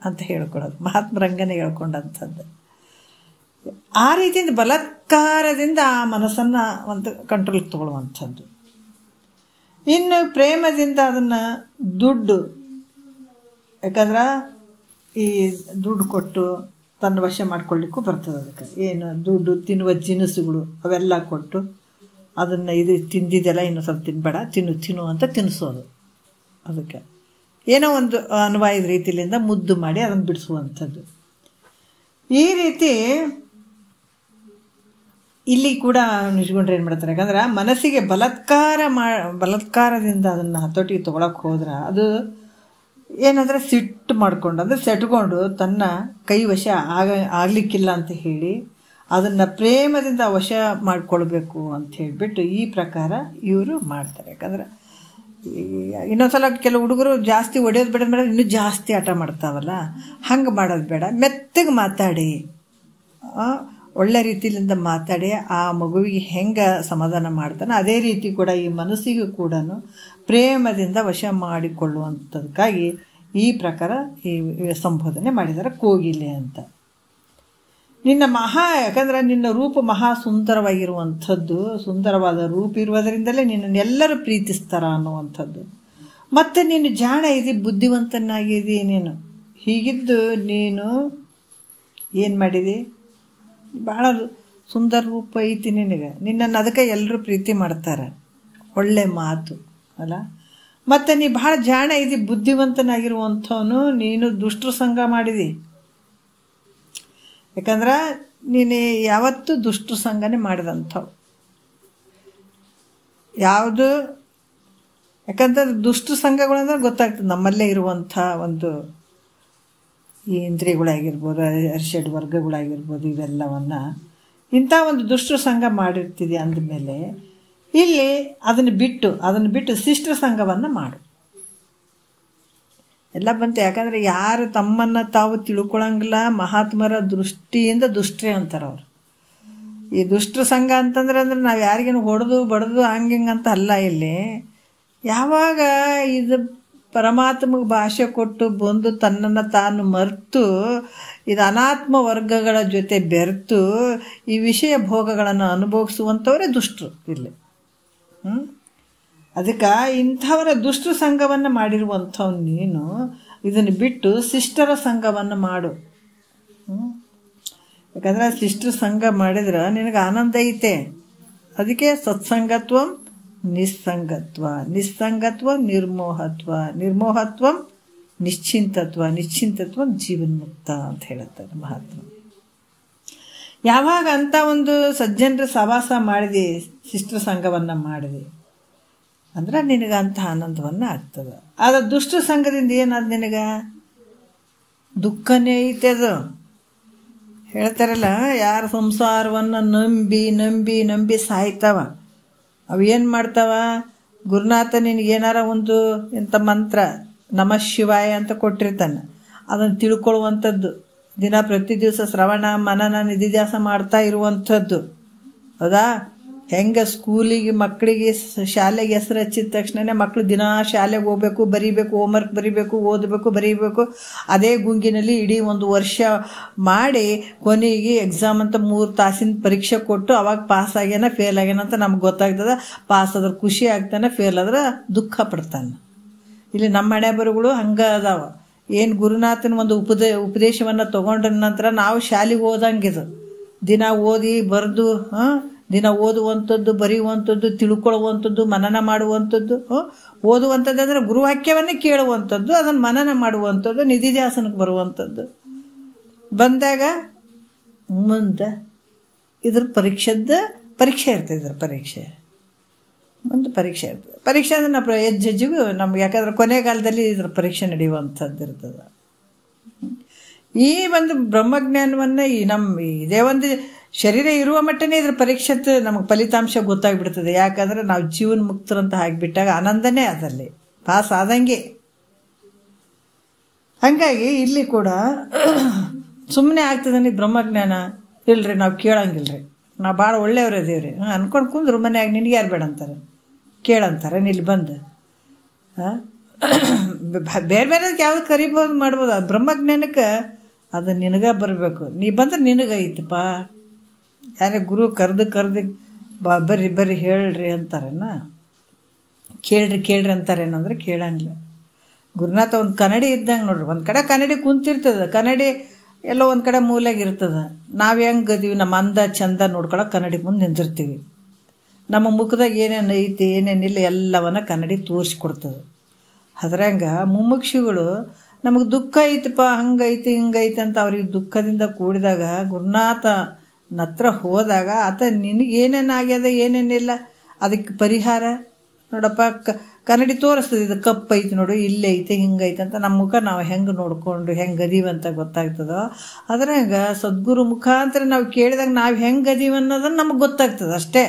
ಅಂತ ಹೇಳ್ಕೊಡೋದು ಮಹಾತ್ಮರಂಗನೇ ಹೇಳ್ಕೊಂಡಂಥದ್ದು. ಆ ರೀತಿಯಿಂದ ಬಲಾತ್ಕಾರದಿಂದ ಆ ಮನಸ್ಸನ್ನು ಒಂದು ಕಂಟ್ರೋಲ್ಗೆ ತಗೊಳ್ಳುವಂಥದ್ದು. ಇನ್ನು ಪ್ರೇಮದಿಂದ ಅದನ್ನು ದುಡ್ಡು, ಯಾಕಂದ್ರೆ ಈ ದುಡ್ಡು ಕೊಟ್ಟು ತನ್ನ ವಶ ಮಾಡ್ಕೊಳ್ಳಿಕ್ಕೂ ಬರ್ತದೆ. ಅದಕ್ಕೆ ಏನು ದುಡ್ಡು, ತಿನ್ನುವ ಜಿನಿಸುಗಳು ಅವೆಲ್ಲ ಕೊಟ್ಟು ಅದನ್ನು ಇದು ತಿಂದಿದ್ದೆಲ್ಲ ಇನ್ನೂ ಸ್ವಲ್ಪ ತಿನ್ನಬೇಡ, ತಿನ್ನು ಅಂತ ತಿನ್ನಿಸೋದು. ಅದಕ್ಕೆ ಏನೋ ಒಂದು ಅನ್ವಾಯದ ರೀತಿಯಿಂದ ಮುದ್ದು ಮಾಡಿ ಅದನ್ನು ಬಿಡಿಸುವಂಥದ್ದು. ಈ ರೀತಿ ಇಲ್ಲಿ ಕೂಡ ನಿಜಗೊಂಡ್ರೆ ಏನು ಮಾಡ್ತಾರೆ, ಯಾಕಂದ್ರೆ ಮನಸ್ಸಿಗೆ ಬಲಾತ್ಕಾರದಿಂದ ಅದನ್ನು ಹತೋಟಿಗೆ ತೊಗೊಳಕ್ಕೆ ಹೋದ್ರೆ ಅದು ಏನಂದರೆ ಸಿಟ್ಟು ಮಾಡಿಕೊಂಡು, ಅಂದರೆ ಸೆಟ್ಕೊಂಡು ತನ್ನ ಕೈ ವಶ ಆಗಲಿಕ್ಕಿಲ್ಲ ಅಂತ ಹೇಳಿ ಅದನ್ನು ಪ್ರೇಮದಿಂದ ವಶ ಮಾಡಿಕೊಳ್ಬೇಕು ಅಂತ ಹೇಳಿಬಿಟ್ಟು ಈ ಪ್ರಕಾರ ಇವರು ಮಾಡ್ತಾರೆ. ಯಾಕಂದ್ರೆ ಇನ್ನೊಂದ್ಸಲ ಕೆಲವು ಹುಡುಗರು ಜಾಸ್ತಿ ಹೊಡೆಯೋದು ಬೇಡ, ಇನ್ನೂ ಜಾಸ್ತಿ ಆಟ ಮಾಡ್ತಾವಲ್ಲ, ಹಂಗೆ ಮಾಡೋದು ಬೇಡ. ಮೆತ್ತಗೆ ಮಾತಾಡಿ, ಒಳ್ಳೆ ರೀತಿಯಿಂದ ಮಾತಾಡಿ ಆ ಮಗುವಿಗೆ ಹೆಂಗೆ ಸಮಾಧಾನ ಮಾಡ್ತಾನೆ ಅದೇ ರೀತಿ ಕೂಡ ಈ ಮನಸ್ಸಿಗೂ ಕೂಡ ಪ್ರೇಮದಿಂದ ವಶ ಮಾಡಿಕೊಳ್ಳುವಂಥದ್ದಕ್ಕಾಗಿ ಈ ಪ್ರಕಾರ ಈ ಸಂಬೋಧನೆ ಮಾಡಿದ್ದಾರೆ ಕೋಗಿಲೆ ಅಂತ. ಯಾಕಂದ್ರೆ ನಿನ್ನ ರೂಪ ಮಹಾ ಸುಂದರವಾಗಿರುವಂಥದ್ದು, ಸುಂದರವಾದ ರೂಪ ಇರುವುದರಿಂದಲೇ ನಿನ್ನನ್ನೆಲ್ಲರೂ ಪ್ರೀತಿಸ್ತಾರ ಅನ್ನುವಂಥದ್ದು. ಮತ್ತು ನೀನು ಜಾಣ ಇದಿ, ಬುದ್ಧಿವಂತನಾಗಿದಿ, ನೀನು ಹೀಗಿದ್ದು ನೀನು ಏನು ಮಾಡಿದಿ, ಭಾಳ ಸುಂದರ ರೂಪ ಐತಿ ನಿನಗೆ, ನಿನ್ನನ್ನು ಅದಕ್ಕೆ ಎಲ್ಲರೂ ಪ್ರೀತಿ ಮಾಡ್ತಾರೆ, ಒಳ್ಳೆ ಮಾತು ಅಲ್ಲ. ಮತ್ತು ನೀ ಭಾಳ ಜಾಣ ಇದಿ, ಬುದ್ಧಿವಂತನಾಗಿರುವಂಥವನು, ನೀನು ದುಷ್ಟರ ಸಂಘ ಮಾಡಿದಿ. ಯಾಕಂದ್ರೆ ನೀನು ಯಾವತ್ತೂ ದುಷ್ಟರ ಸಂಘನೇ ಮಾಡಿದಂಥವು ಯಾವುದು. ಯಾಕಂದ್ರೆ ದುಷ್ಟ ಸಂಘಗಳಂದ್ರೆ ಗೊತ್ತಾಗ್ತದೆ ನಮ್ಮಲ್ಲೇ ಇರುವಂಥ ಒಂದು ಈ ಇಂದ್ರಿಯಗಳಾಗಿರ್ಬೋದು, ಅರಿಷಡ್ ವರ್ಗಗಳಾಗಿರ್ಬೋದು, ಇವೆಲ್ಲವನ್ನು ಇಂಥ ಒಂದು ದುಷ್ಟರ ಸಂಘ ಮಾಡಿರ್ತಿದೆ ಅಂದಮೇಲೆ ಇಲ್ಲಿ ಅದನ್ನು ಬಿಟ್ಟು ಶಿಷ್ಟರ ಸಂಘವನ್ನು ಮಾಡು ಎಲ್ಲ ಬಂತು. ಯಾಕಂದರೆ ಯಾರು ತಮ್ಮನ್ನು ತಾವು ತಿಳ್ಕೊಳಂಗಿಲ್ಲ, ಮಹಾತ್ಮರ ದೃಷ್ಟಿಯಿಂದ ದುಷ್ಟರೇ ಅಂತಾರೆ ಅವರು. ಈ ದುಷ್ಟರ ಸಂಘ ಅಂತಂದ್ರೆ ನಾವು ಯಾರಿಗೇನು ಹೊಡೆದು ಬಡ್ದು ಹಂಗಿಂಗಂತ ಅಲ್ಲ. ಇಲ್ಲಿ ಯಾವಾಗ ಇದು ಪರಮಾತ್ಮಗೆ ಭಾಷೆ ಕೊಟ್ಟು ಬಂದು ತನ್ನನ್ನು ತಾನು ಮರೆತು ಇದು ಅನಾತ್ಮ ವರ್ಗಗಳ ಜೊತೆ ಬೆರೆತು ಈ ವಿಷಯ ಭೋಗಗಳನ್ನು ಅನುಭವಿಸುವಂಥವರೇ ದುಷ್ಟರು ಇಲ್ಲಿ. ಅದಕ್ಕೆ ಇಂಥವರ ದುಷ್ಟ ಸಂಘವನ್ನು ಮಾಡಿರುವಂಥವ್ ನೀನು ಇದನ್ನು ಬಿಟ್ಟು ಶಿಷ್ಟರ ಸಂಘವನ್ನು ಮಾಡು. ಯಾಕಂದರೆ ಶಿಷ್ಟರ ಸಂಘ ಮಾಡಿದ್ರೆ ನಿನಗೆ ಆನಂದ ಐತೆ. ಅದಕ್ಕೆ ಸತ್ಸಂಗತ್ವ ನಿಸ್ಸಂಗತ್ವ, ನಿಸ್ಸಂಗತ್ವ ನಿರ್ಮೋಹತ್ವ, ನಿರ್ಮೋಹತ್ವ ನಿಶ್ಚಿಂತತ್ವ, ನಿಶ್ಚಿಂತತ್ವ ಜೀವನ್ಮುಕ್ತ ಅಂತ ಹೇಳುತ್ತಾರೆ ಮಹಾತ್ಮ. ಯಾವಾಗ ಅಂಥ ಒಂದು ಸಜ್ಜನರ ಸವಾಸ ಮಾಡಿದೆ, ಶಿಷ್ಟರ ಸಂಘವನ್ನು ಮಾಡಿದೆ ಅಂದ್ರೆ ನಿನಗೆ ಅಂಥ ಆನಂದವನ್ನು ಆಗ್ತದೆ. ಆದರೆ ದುಷ್ಟ ಸಂಘದಿಂದ ಏನಾದ ನಿನಗೆ ದುಃಖನೇ ಐತೆ. ಅದು ಹೇಳ್ತಾರಲ್ಲ, ಯಾರ ಸಂಸಾರವನ್ನು ನಂಬಿ ನಂಬಿ ನಂಬಿ ಸಾಯ್ತಾವ, ಅವು ಏನು ಮಾಡ್ತಾವ, ಗುರುನಾಥ ನಿನಗೇನಾರ ಒಂದು ಇಂಥ ಮಂತ್ರ ನಮಃ ಶಿವಾಯ ಅಂತ ಕೊಟ್ಟಿರ್ತಾನೆ, ಅದನ್ನು ತಿಳ್ಕೊಳ್ಳುವಂಥದ್ದು, ದಿನ ಪ್ರತಿ ದಿವಸ ಶ್ರವಣ ಮನನ ನಿಧಿಧ್ಯಾಸ ಮಾಡ್ತಾ ಇರುವಂಥದ್ದು. ಹೌದಾ? ಹೆಂಗೆ ಸ್ಕೂಲಿಗೆ ಮಕ್ಕಳಿಗೆ ಶಾಲೆಗೆ ಹೆಸರು ಹಚ್ಚಿದ ತಕ್ಷಣ ಮಕ್ಕಳು ದಿನ ಶಾಲೆಗೆ ಹೋಗ್ಬೇಕು, ಬರೀಬೇಕು, ಹೋಮ್ವರ್ಕ್ ಬರೀಬೇಕು, ಓದಬೇಕು, ಬರೀಬೇಕು. ಅದೇ ಗುಂಗಿನಲ್ಲಿ ಇಡೀ ಒಂದು ವರ್ಷ ಮಾಡಿ ಕೊನೆಗೆ ಎಕ್ಸಾಮ್ ಅಂತ 3 ತಾಸಿನ ಪರೀಕ್ಷೆ ಕೊಟ್ಟು ಅವಾಗ ಪಾಸ್ ಆಗ್ಯಾನ ಫೇಲ್ ಆಗ್ಯಾನ ಅಂತ ನಮ್ಗೆ ಗೊತ್ತಾಗ್ತದೆ. ಪಾಸ್ ಆದ್ರೆ ಖುಷಿ ಆಗ್ತಾನೆ, ಫೇಲ್ ಆದ್ರೆ ದುಃಖ ಪಡ್ತಾನೆ. ಇಲ್ಲಿ ನಮ್ಮ ಹಣೆ ಬರುಗಳು ಹಂಗೆ ಅದಾವ. ಏನು ಗುರುನಾಥನ ಒಂದು ಉಪದೇಶವನ್ನು ತೊಗೊಂಡ್ರ ನಂತರ ನಾವು ಶಾಲೆಗೆ ಓದಂಗಿದು, ದಿನ ಓದಿ ಬರೆದು ದಿನ ಓದುವಂಥದ್ದು, ಬರೆಯುವಂಥದ್ದು, ತಿಳ್ಕೊಳ್ಳುವಂಥದ್ದು, ಮನನ ಮಾಡುವಂಥದ್ದು. ಓದುವಂಥದ್ದು ಅಂದರೆ ಗುರುವಾಕ್ಯವನ್ನೇ ಕೇಳುವಂಥದ್ದು, ಅದನ್ನು ಮನನ ಮಾಡುವಂಥದ್ದು, ನಿಧಿಧ್ಯಾಸನಕ್ಕೆ ಬರುವಂಥದ್ದು. ಬಂದಾಗ ಮುಂದೆ ಇದ್ರ ಪರೀಕ್ಷೆ ಇರ್ತದೆ. ಇದ್ರ ಪರೀಕ್ಷೆ ಒಂದು ಪರೀಕ್ಷೆ ಇರ್ತದೆ. ಪರೀಕ್ಷೆ ಅಂದರೆ ನಾವು ಜಜ್ಜಿಗೂ ನಮ್ಗೆ, ಯಾಕಂದ್ರೆ ಕೊನೆಗಾಲದಲ್ಲಿ ಇದ್ರ ಪರೀಕ್ಷೆ ನಡೆಯುವಂಥದ್ದು ಇರ್ತದೆ. ಈ ಒಂದು ಬ್ರಹ್ಮಜ್ಞಾನವನ್ನು ಇದೇ ಒಂದು ಶರೀರ ಇರುವ ಮಟ್ಟನೇ ಇದ್ರ ಪರೀಕ್ಷೆ ನಮಗೆ ಫಲಿತಾಂಶ ಗೊತ್ತಾಗ್ಬಿಡ್ತದೆ. ಯಾಕಂದರೆ ನಾವು ಜೀವನ ಮುಕ್ತರಂತ ಆಗಿಬಿಟ್ಟಾಗ ಆನಂದನೇ ಅದರಲ್ಲಿ ಪಾಸ್ ಆದಂಗೆ. ಹಾಗಾಗಿ ಇಲ್ಲಿ ಕೂಡ ಸುಮ್ಮನೆ ಆಗ್ತದೆ ನೀ ಬ್ರಹ್ಮಜ್ಞಾನ ಇಲ್ರಿ, ನಾವು ಕೇಳಂಗಿಲ್ರಿ, ನಾವು ಭಾಳ ಒಳ್ಳೆಯವ್ರು ಅದೇವ್ರಿ ಅನ್ಕೊಂಡು ಕುಂದ್ರು ಮನ್ಯಾಗ ನಿನಗೆ ಯಾರು ಬೇಡ ಅಂತಾರೆ, ಕೇಳಂತಾರೆ. ಇಲ್ಲಿ ಬಂದು ಬೇರೆ ಬೇರೆದಕ್ಕೆ ಯಾವ್ದು ಕರಿಬೋದು ಮಾಡ್ಬೋದು. ಬ್ರಹ್ಮಜ್ಞಾನಕ್ಕೆ ಅದು ನಿನಗೆ ಬರಬೇಕು. ನೀ ಬಂದ್ರೆ ನಿನಗೈತಪ್ಪ. ಯಾರೇ ಗುರು ಕರೆದು ಬರ್ರಿ ಹೇಳ್ರಿ ಅಂತಾರೇನ, ಕೇಳ್ರಿ ಅಂತಾರೇನಂದ್ರೆ ಕೇಳಂಗಿಲ್ಲ. ಗುರುನಾಥ ಒಂದು ಕನ್ನಡಿ ಇದ್ದಂಗೆ ನೋಡ್ರಿ, ಒಂದು ಕಡೆ ಕನ್ನಡಿ ಕುಂತಿರ್ತದೆ, ಕನ್ನಡಿ ಎಲ್ಲೋ ಒಂದು ಕಡೆ ಮೂಲೆಗೆ ಇರ್ತದೆ. ನಾವು ಹೆಂಗೆ ಅದೀವಿ, ನಮ್ಮ ಅಂದ ಚಂದ ನೋಡ್ಕೊಳಕ್ಕೆ ಕನ್ನಡಿ ಮುಂದೆ ನಿಂತಿರ್ತೀವಿ. ನಮ್ಮ ಮುಖದಾಗ ಏನೇನು ಐತಿ ಏನೇನಿಲ್ಲ ಎಲ್ಲವನ್ನ ಕನ್ನಡಿ ತೋರಿಸ್ಕೊಡ್ತದೆ. ಅದ್ರಂಗೆ ಮುಮುಕ್ಷುಗಳು ನಮಗೆ ದುಃಖ ಐತಪ್ಪ, ಹಂಗೈತಿ ಹಿಂಗೈತಿ ಅಂತ ಅವ್ರಿಗೆ ದುಃಖದಿಂದ ಕೂಡಿದಾಗ ಗುರುನಾಥನ ಹತ್ರ ಹೋದಾಗ ಆತ ನಿನಗೇನೇನು ಆಗ್ಯದ ಏನೇನಿಲ್ಲ ಅದಕ್ಕೆ ಪರಿಹಾರ ನೋಡಪ್ಪ ಕನ್ನಡಿ ತೋರಿಸ್ತದೆ. ಇದು ಕಪ್ಪು ಐತಿ ನೋಡು, ಇಲ್ಲೇ ಐತೆ ಹಿಂಗೈತೆ ಅಂತ ನಮ್ಮ ಮುಖ ನಾವು ಹೆಂಗೆ ನೋಡಿಕೊಂಡು ಹೆಂಗೆ ಅದೀವಂತ ಗೊತ್ತಾಗ್ತದೋ. ಅದ್ರಾಗ ಸದ್ಗುರು ಮುಖಾಂತರ ನಾವು ಕೇಳಿದಾಗ ನಾವು ಹೆಂಗೆ ಅದೀವಿ ಅನ್ನೋದನ್ನು ನಮಗೆ ಗೊತ್ತಾಗ್ತದೆ ಅಷ್ಟೇ.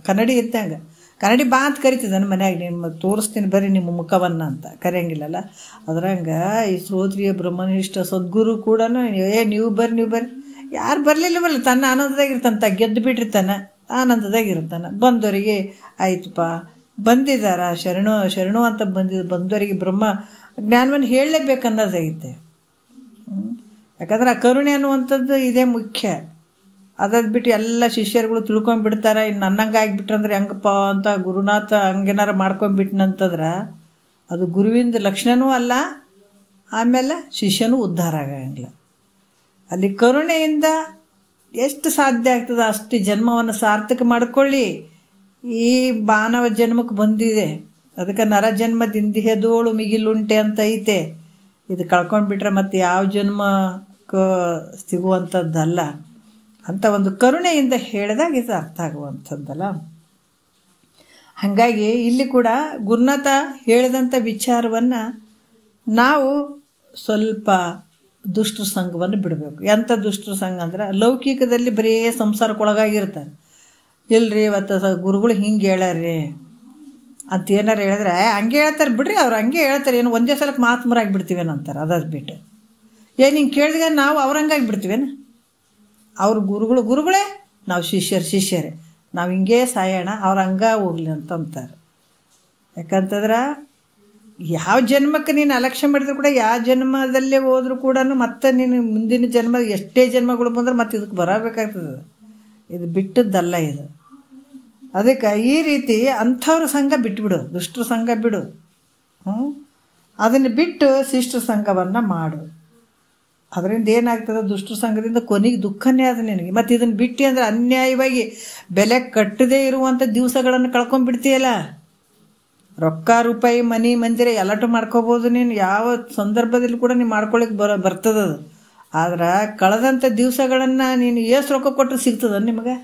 ಕನ್ನಡಿ ಇದ್ದಂಗೆ ಕನ್ನಡಿ ಬಾ ಅಂತ ಕರಿತದೆ ನನ್ನ ಮನ್ಯಾಗ, ನಿಮ್ಮ ತೋರಿಸ್ತೀನಿ ಬರ್ರಿ ನಿಮ್ಮ ಮುಖವನ್ನು ಅಂತ ಕರೆಯಂಗಿಲ್ಲಲ್ಲ. ಅದ್ರಂಗೆ ಈ ಶ್ರೋತ್ರಿಯ ಬ್ರಹ್ಮನಿಷ್ಠ ಸದ್ಗುರು ಕೂಡ ನೀವು ಬರ್ರಿ ಯಾರು ಬರಲಿಲ್ಲ ತನ್ನ ಆನಂದದಾಗಿರ್ತಾನೆ, ಗೆದ್ದು ಬಿಟ್ಟಿರ್ತಾನೆ, ಆನಂದದಾಗಿರ್ತಾನೆ. ಬಂದವರಿಗೆ ಆಯ್ತಪ್ಪ ಬಂದಿದ್ದಾರ ಶರಣು ಅಂತ ಬಂದವರಿಗೆ ಬ್ರಹ್ಮ ಜ್ಞಾನವನ್ನು ಹೇಳಲೇಬೇಕನ್ನೋದೈತೆ. ಯಾಕಂದ್ರೆ ಆ ಕರುಣೆ ಅನ್ನುವಂಥದ್ದು ಇದೇ ಮುಖ್ಯ. ಅದಾದ ಬಿಟ್ಟು ಎಲ್ಲ ಶಿಷ್ಯರುಗಳು ತಿಳ್ಕೊಂಡ್ಬಿಡ್ತಾರೆ. ಇನ್ನು ನನ್ನಂಗೆ ಆಗಿಬಿಟ್ರಂದ್ರೆ ಹೆಂಗಪ್ಪ ಅಂತ ಗುರುನಾಥ ಹಂಗೇನಾರು ಮಾಡ್ಕೊಂಡ್ಬಿಟ್ನಂತಂದ್ರೆ ಅದು ಗುರುವಿಂದ ಲಕ್ಷಣವೂ ಅಲ್ಲ, ಆಮೇಲೆ ಶಿಷ್ಯನೂ ಉದ್ಧಾರ ಆಗಂಗಿಲ್ಲ. ಅಲ್ಲಿ ಕರುಣೆಯಿಂದ ಎಷ್ಟು ಸಾಧ್ಯ ಆಗ್ತದೆ ಅಷ್ಟು ಜನ್ಮವನ್ನು ಸಾರ್ಥಕ ಮಾಡ್ಕೊಳ್ಳಿ. ಈ ಮಾನವ ಜನ್ಮಕ್ಕೆ ಬಂದಿದೆ, ಅದಕ್ಕೆ ನರ ಜನ್ಮದಿಂದ ಹೆದೋಳು ಮಿಗಿಲುಂಟೆ ಅಂತ ಐತೆ. ಇದು ಕಳ್ಕೊಂಡ್ಬಿಟ್ರೆ ಮತ್ತೆ ಯಾವ ಜನ್ಮಕ್ಕೆ ಸಿಗುವಂಥದ್ದಲ್ಲ ಅಂತ ಒಂದು ಕರುಣೆಯಿಂದ ಹೇಳಿದಾಗ ಇದು ಅರ್ಥ ಆಗುವಂಥದ್ದಲ್ಲ. ಹಾಗಾಗಿ ಇಲ್ಲಿ ಕೂಡ ಗುರುನಾಥ ಹೇಳಿದಂಥ ವಿಚಾರವನ್ನು ನಾವು ಸ್ವಲ್ಪ ದುಷ್ಟರ ಸಂಘವನ್ನು ಬಿಡಬೇಕು. ಎಂಥ ದುಷ್ಟರ ಸಂಘ ಅಂದ್ರೆ ಲೌಕಿಕದಲ್ಲಿ ಬರೀ ಸಂಸಾರಕ್ಕೊಳಗಾಗಿರ್ತಾರೆ. ಇಲ್ರಿ ಇವತ್ತು ಗುರುಗಳು ಹಿಂಗೆ ಹೇಳ್ಯಾರ್ರಿ ಅಂತ ಏನಾರು ಹೇಳಿದ್ರೆ ಹಂಗೆ ಹೇಳ್ತಾರೆ ಬಿಡ್ರಿ, ಅವ್ರು ಹಂಗೆ ಹೇಳ್ತಾರೆ, ಏನು ಒಂದೇ ಸಲಕ್ಕೆ ಮಾತ್ಮರಾಗಿಬಿಡ್ತೀವೇನು ಅಂತಾರೆ. ಅದಾದ ಬಿಟ್ಟು ಏನು ಹಿಂಗೆ ಕೇಳಿದಾಗ ನಾವು ಅವ್ರಂಗಾಗಿ ಬಿಡ್ತೀವೇನು? ಅವ್ರ ಗುರುಗಳೇ, ನಾವು ಶಿಷ್ಯರೇ, ನಾವು ಹಿಂಗೇ ಸಾಯೋಣ, ಅವ್ರು ಹಂಗ ಹೋಗ್ಲಿ ಅಂತ ಅಂತಾರೆ. ಯಾಕಂತಂದ್ರೆ ಯಾವ ಜನ್ಮಕ್ಕೆ ನೀನು ಅಲಕ್ಷ್ಯ ಮಾಡಿದ್ರು ಕೂಡ ಯಾವ ಜನ್ಮದಲ್ಲೇ ಹೋದರೂ ಕೂಡ ಮತ್ತೆ ನೀನು ಮುಂದಿನ ಜನ್ಮ ಎಷ್ಟೇ ಜನ್ಮಗಳು ಬಂದ್ರೆ ಮತ್ತೆ ಇದಕ್ಕೆ ಬರಬೇಕಾಗ್ತದೆ. ಇದು ಬಿಟ್ಟದ್ದಲ್ಲ ಇದು. ಅದಕ್ಕೆ ಈ ರೀತಿ ಅಂಥವ್ರ ಸಂಘ ಬಿಟ್ಬಿಡು, ದುಷ್ಟರ ಸಂಘ ಬಿಡು. ಅದನ್ನು ಬಿಟ್ಟು ಶಿಷ್ಟರ ಸಂಘವನ್ನು ಮಾಡು. ಅದರಿಂದ ಏನಾಗ್ತದೆ, ದುಷ್ಟರ ಸಂಘದಿಂದ ಕೊನೆಗೆ ದುಃಖನೇ ಅದು ನಿನಗೆ. ಮತ್ತು ಇದನ್ನು ಬಿಟ್ಟು ಅಂದರೆ ಅನ್ಯಾಯವಾಗಿ ಬೆಲೆ ಕಟ್ಟದೇ ಇರುವಂಥ ದಿವಸಗಳನ್ನು ಕಳ್ಕೊಂಡ್ಬಿಡ್ತೀಯಲ್ಲ. ರೊಕ್ಕ ರೂಪಾಯಿ ಮನೆ ಮಂದಿರ ಎಲ್ಲಟು ಮಾಡ್ಕೋಬೋದು ನೀನು, ಯಾವ ಸಂದರ್ಭದಲ್ಲಿ ಕೂಡ ನೀನು ಮಾಡ್ಕೊಳ್ಳಿಕ್ಕೆ ಬರ್ತದದು. ಆದ್ರೆ ಕಳೆದಂಥ ದಿವಸಗಳನ್ನು ನೀನು ಎಷ್ಟು ರೊಕ್ಕ ಕೊಟ್ಟರೆ ಸಿಗ್ತದ ನಿಮಗೆ?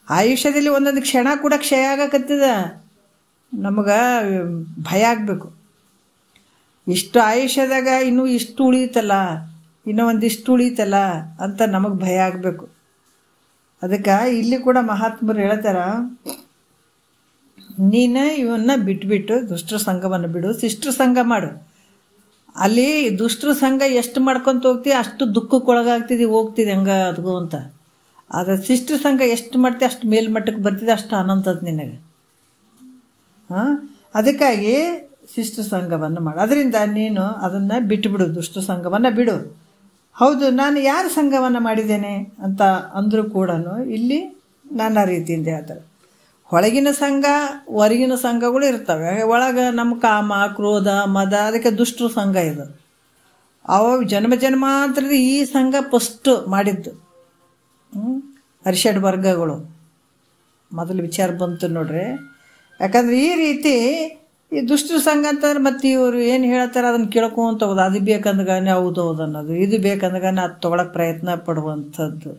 ಆಯುಷ್ಯದಲ್ಲಿ ಒಂದೊಂದು ಕ್ಷಣ ಕೂಡ ಕ್ಷಯ ಆಗಕತ್ತದ. ನಮಗೆ ಭಯ ಆಗಬೇಕು, ಇಷ್ಟು ಆಯುಷ್ಯದಾಗ ಇನ್ನೂ ಇಷ್ಟು ಉಳಿಯುತ್ತಲ್ಲ, ಇನ್ನೂ ಒಂದಿಷ್ಟು ಉಳಿಯುತ್ತಲ್ಲ ಅಂತ ನಮಗೆ ಭಯ ಆಗಬೇಕು. ಅದಕ್ಕೆ ಇಲ್ಲಿ ಕೂಡ ಮಹಾತ್ಮರು ಹೇಳ್ತಾರ, ನೀನು ಇವನ್ನ ಬಿಟ್ಬಿಟ್ಟು ದುಷ್ಟರ ಸಂಘವನ್ನು ಬಿಡು, ಶಿಷ್ಟರ ಸಂಘ ಮಾಡು. ಅಲ್ಲಿ ದುಷ್ಟರ ಸಂಘ ಎಷ್ಟು ಮಾಡ್ಕೊತ ಹೋಗ್ತೀವಿ ಅಷ್ಟು ದುಃಖಕ್ಕೊಳಗಾಗ್ತಿದ್ವಿ, ಹೋಗ್ತಿದೆ ಹಂಗೆ ಅದಗೂ ಅಂತ. ಆದರೆ ಶಿಷ್ಟರ ಸಂಘ ಎಷ್ಟು ಮಾಡ್ತೀವಿ ಅಷ್ಟು ಮೇಲ್ಮಟ್ಟಕ್ಕೆ ಬರ್ತಿದೆ, ಅಷ್ಟು ಆನಂದದ ನಿನಗೆ. ಅದಕ್ಕಾಗಿ ಶಿಷ್ಟರ ಸಂಘವನ್ನು ಮಾಡು. ಅದರಿಂದ ನೀನು ಅದನ್ನು ಬಿಟ್ಟುಬಿಡು, ದುಷ್ಟರ ಸಂಘವನ್ನು ಬಿಡು. ಹೌದು, ನಾನು ಯಾರ ಸಂಘವನ್ನು ಮಾಡಿದ್ದೇನೆ ಅಂತ ಅಂದರೂ ಕೂಡ ಇಲ್ಲಿ ನಾನಾ ರೀತಿಯಿಂದ ಹೇಳ್ತಾರೆ. ಒಳಗಿನ ಸಂಘ ಹೊರಗಿನ ಸಂಘಗಳು ಇರ್ತವೆ. ಒಳಗೆ ನಮ್ಮ ಕಾಮ ಕ್ರೋಧ ಮದ, ಅದಕ್ಕೆ ದುಷ್ಟರ ಸಂಘ ಇದು. ಅವ ಜನ್ಮಾಂತರದ ಈ ಸಂಘ ಫಸ್ಟು ಮಾಡಿದ್ದು. ಅರಿಷಡ್ ವರ್ಗಗಳು ಮೊದಲು ವಿಚಾರ ಬಂತು ನೋಡ್ರಿ. ಯಾಕಂದ್ರೆ ಈ ರೀತಿ ಈ ದುಷ್ಟರ ಸಂಘ ಅಂತಂದ್ರೆ ಮತ್ತೆ ಇವರು ಏನು ಹೇಳ್ತಾರೆ ಅದನ್ನು ಕೇಳ್ಕೊಂತ ಹೋಗೋದು. ಅದು ಬೇಕಂದ್ಗಾನೆ ಹೌದು ಹೌದು ಅನ್ನೋದು, ಇದು ಬೇಕಂದ್ಗಾನೆ ಅದು ತೊಗೊಳಕ್ಕೆ ಪ್ರಯತ್ನ ಪಡುವಂಥದ್ದು.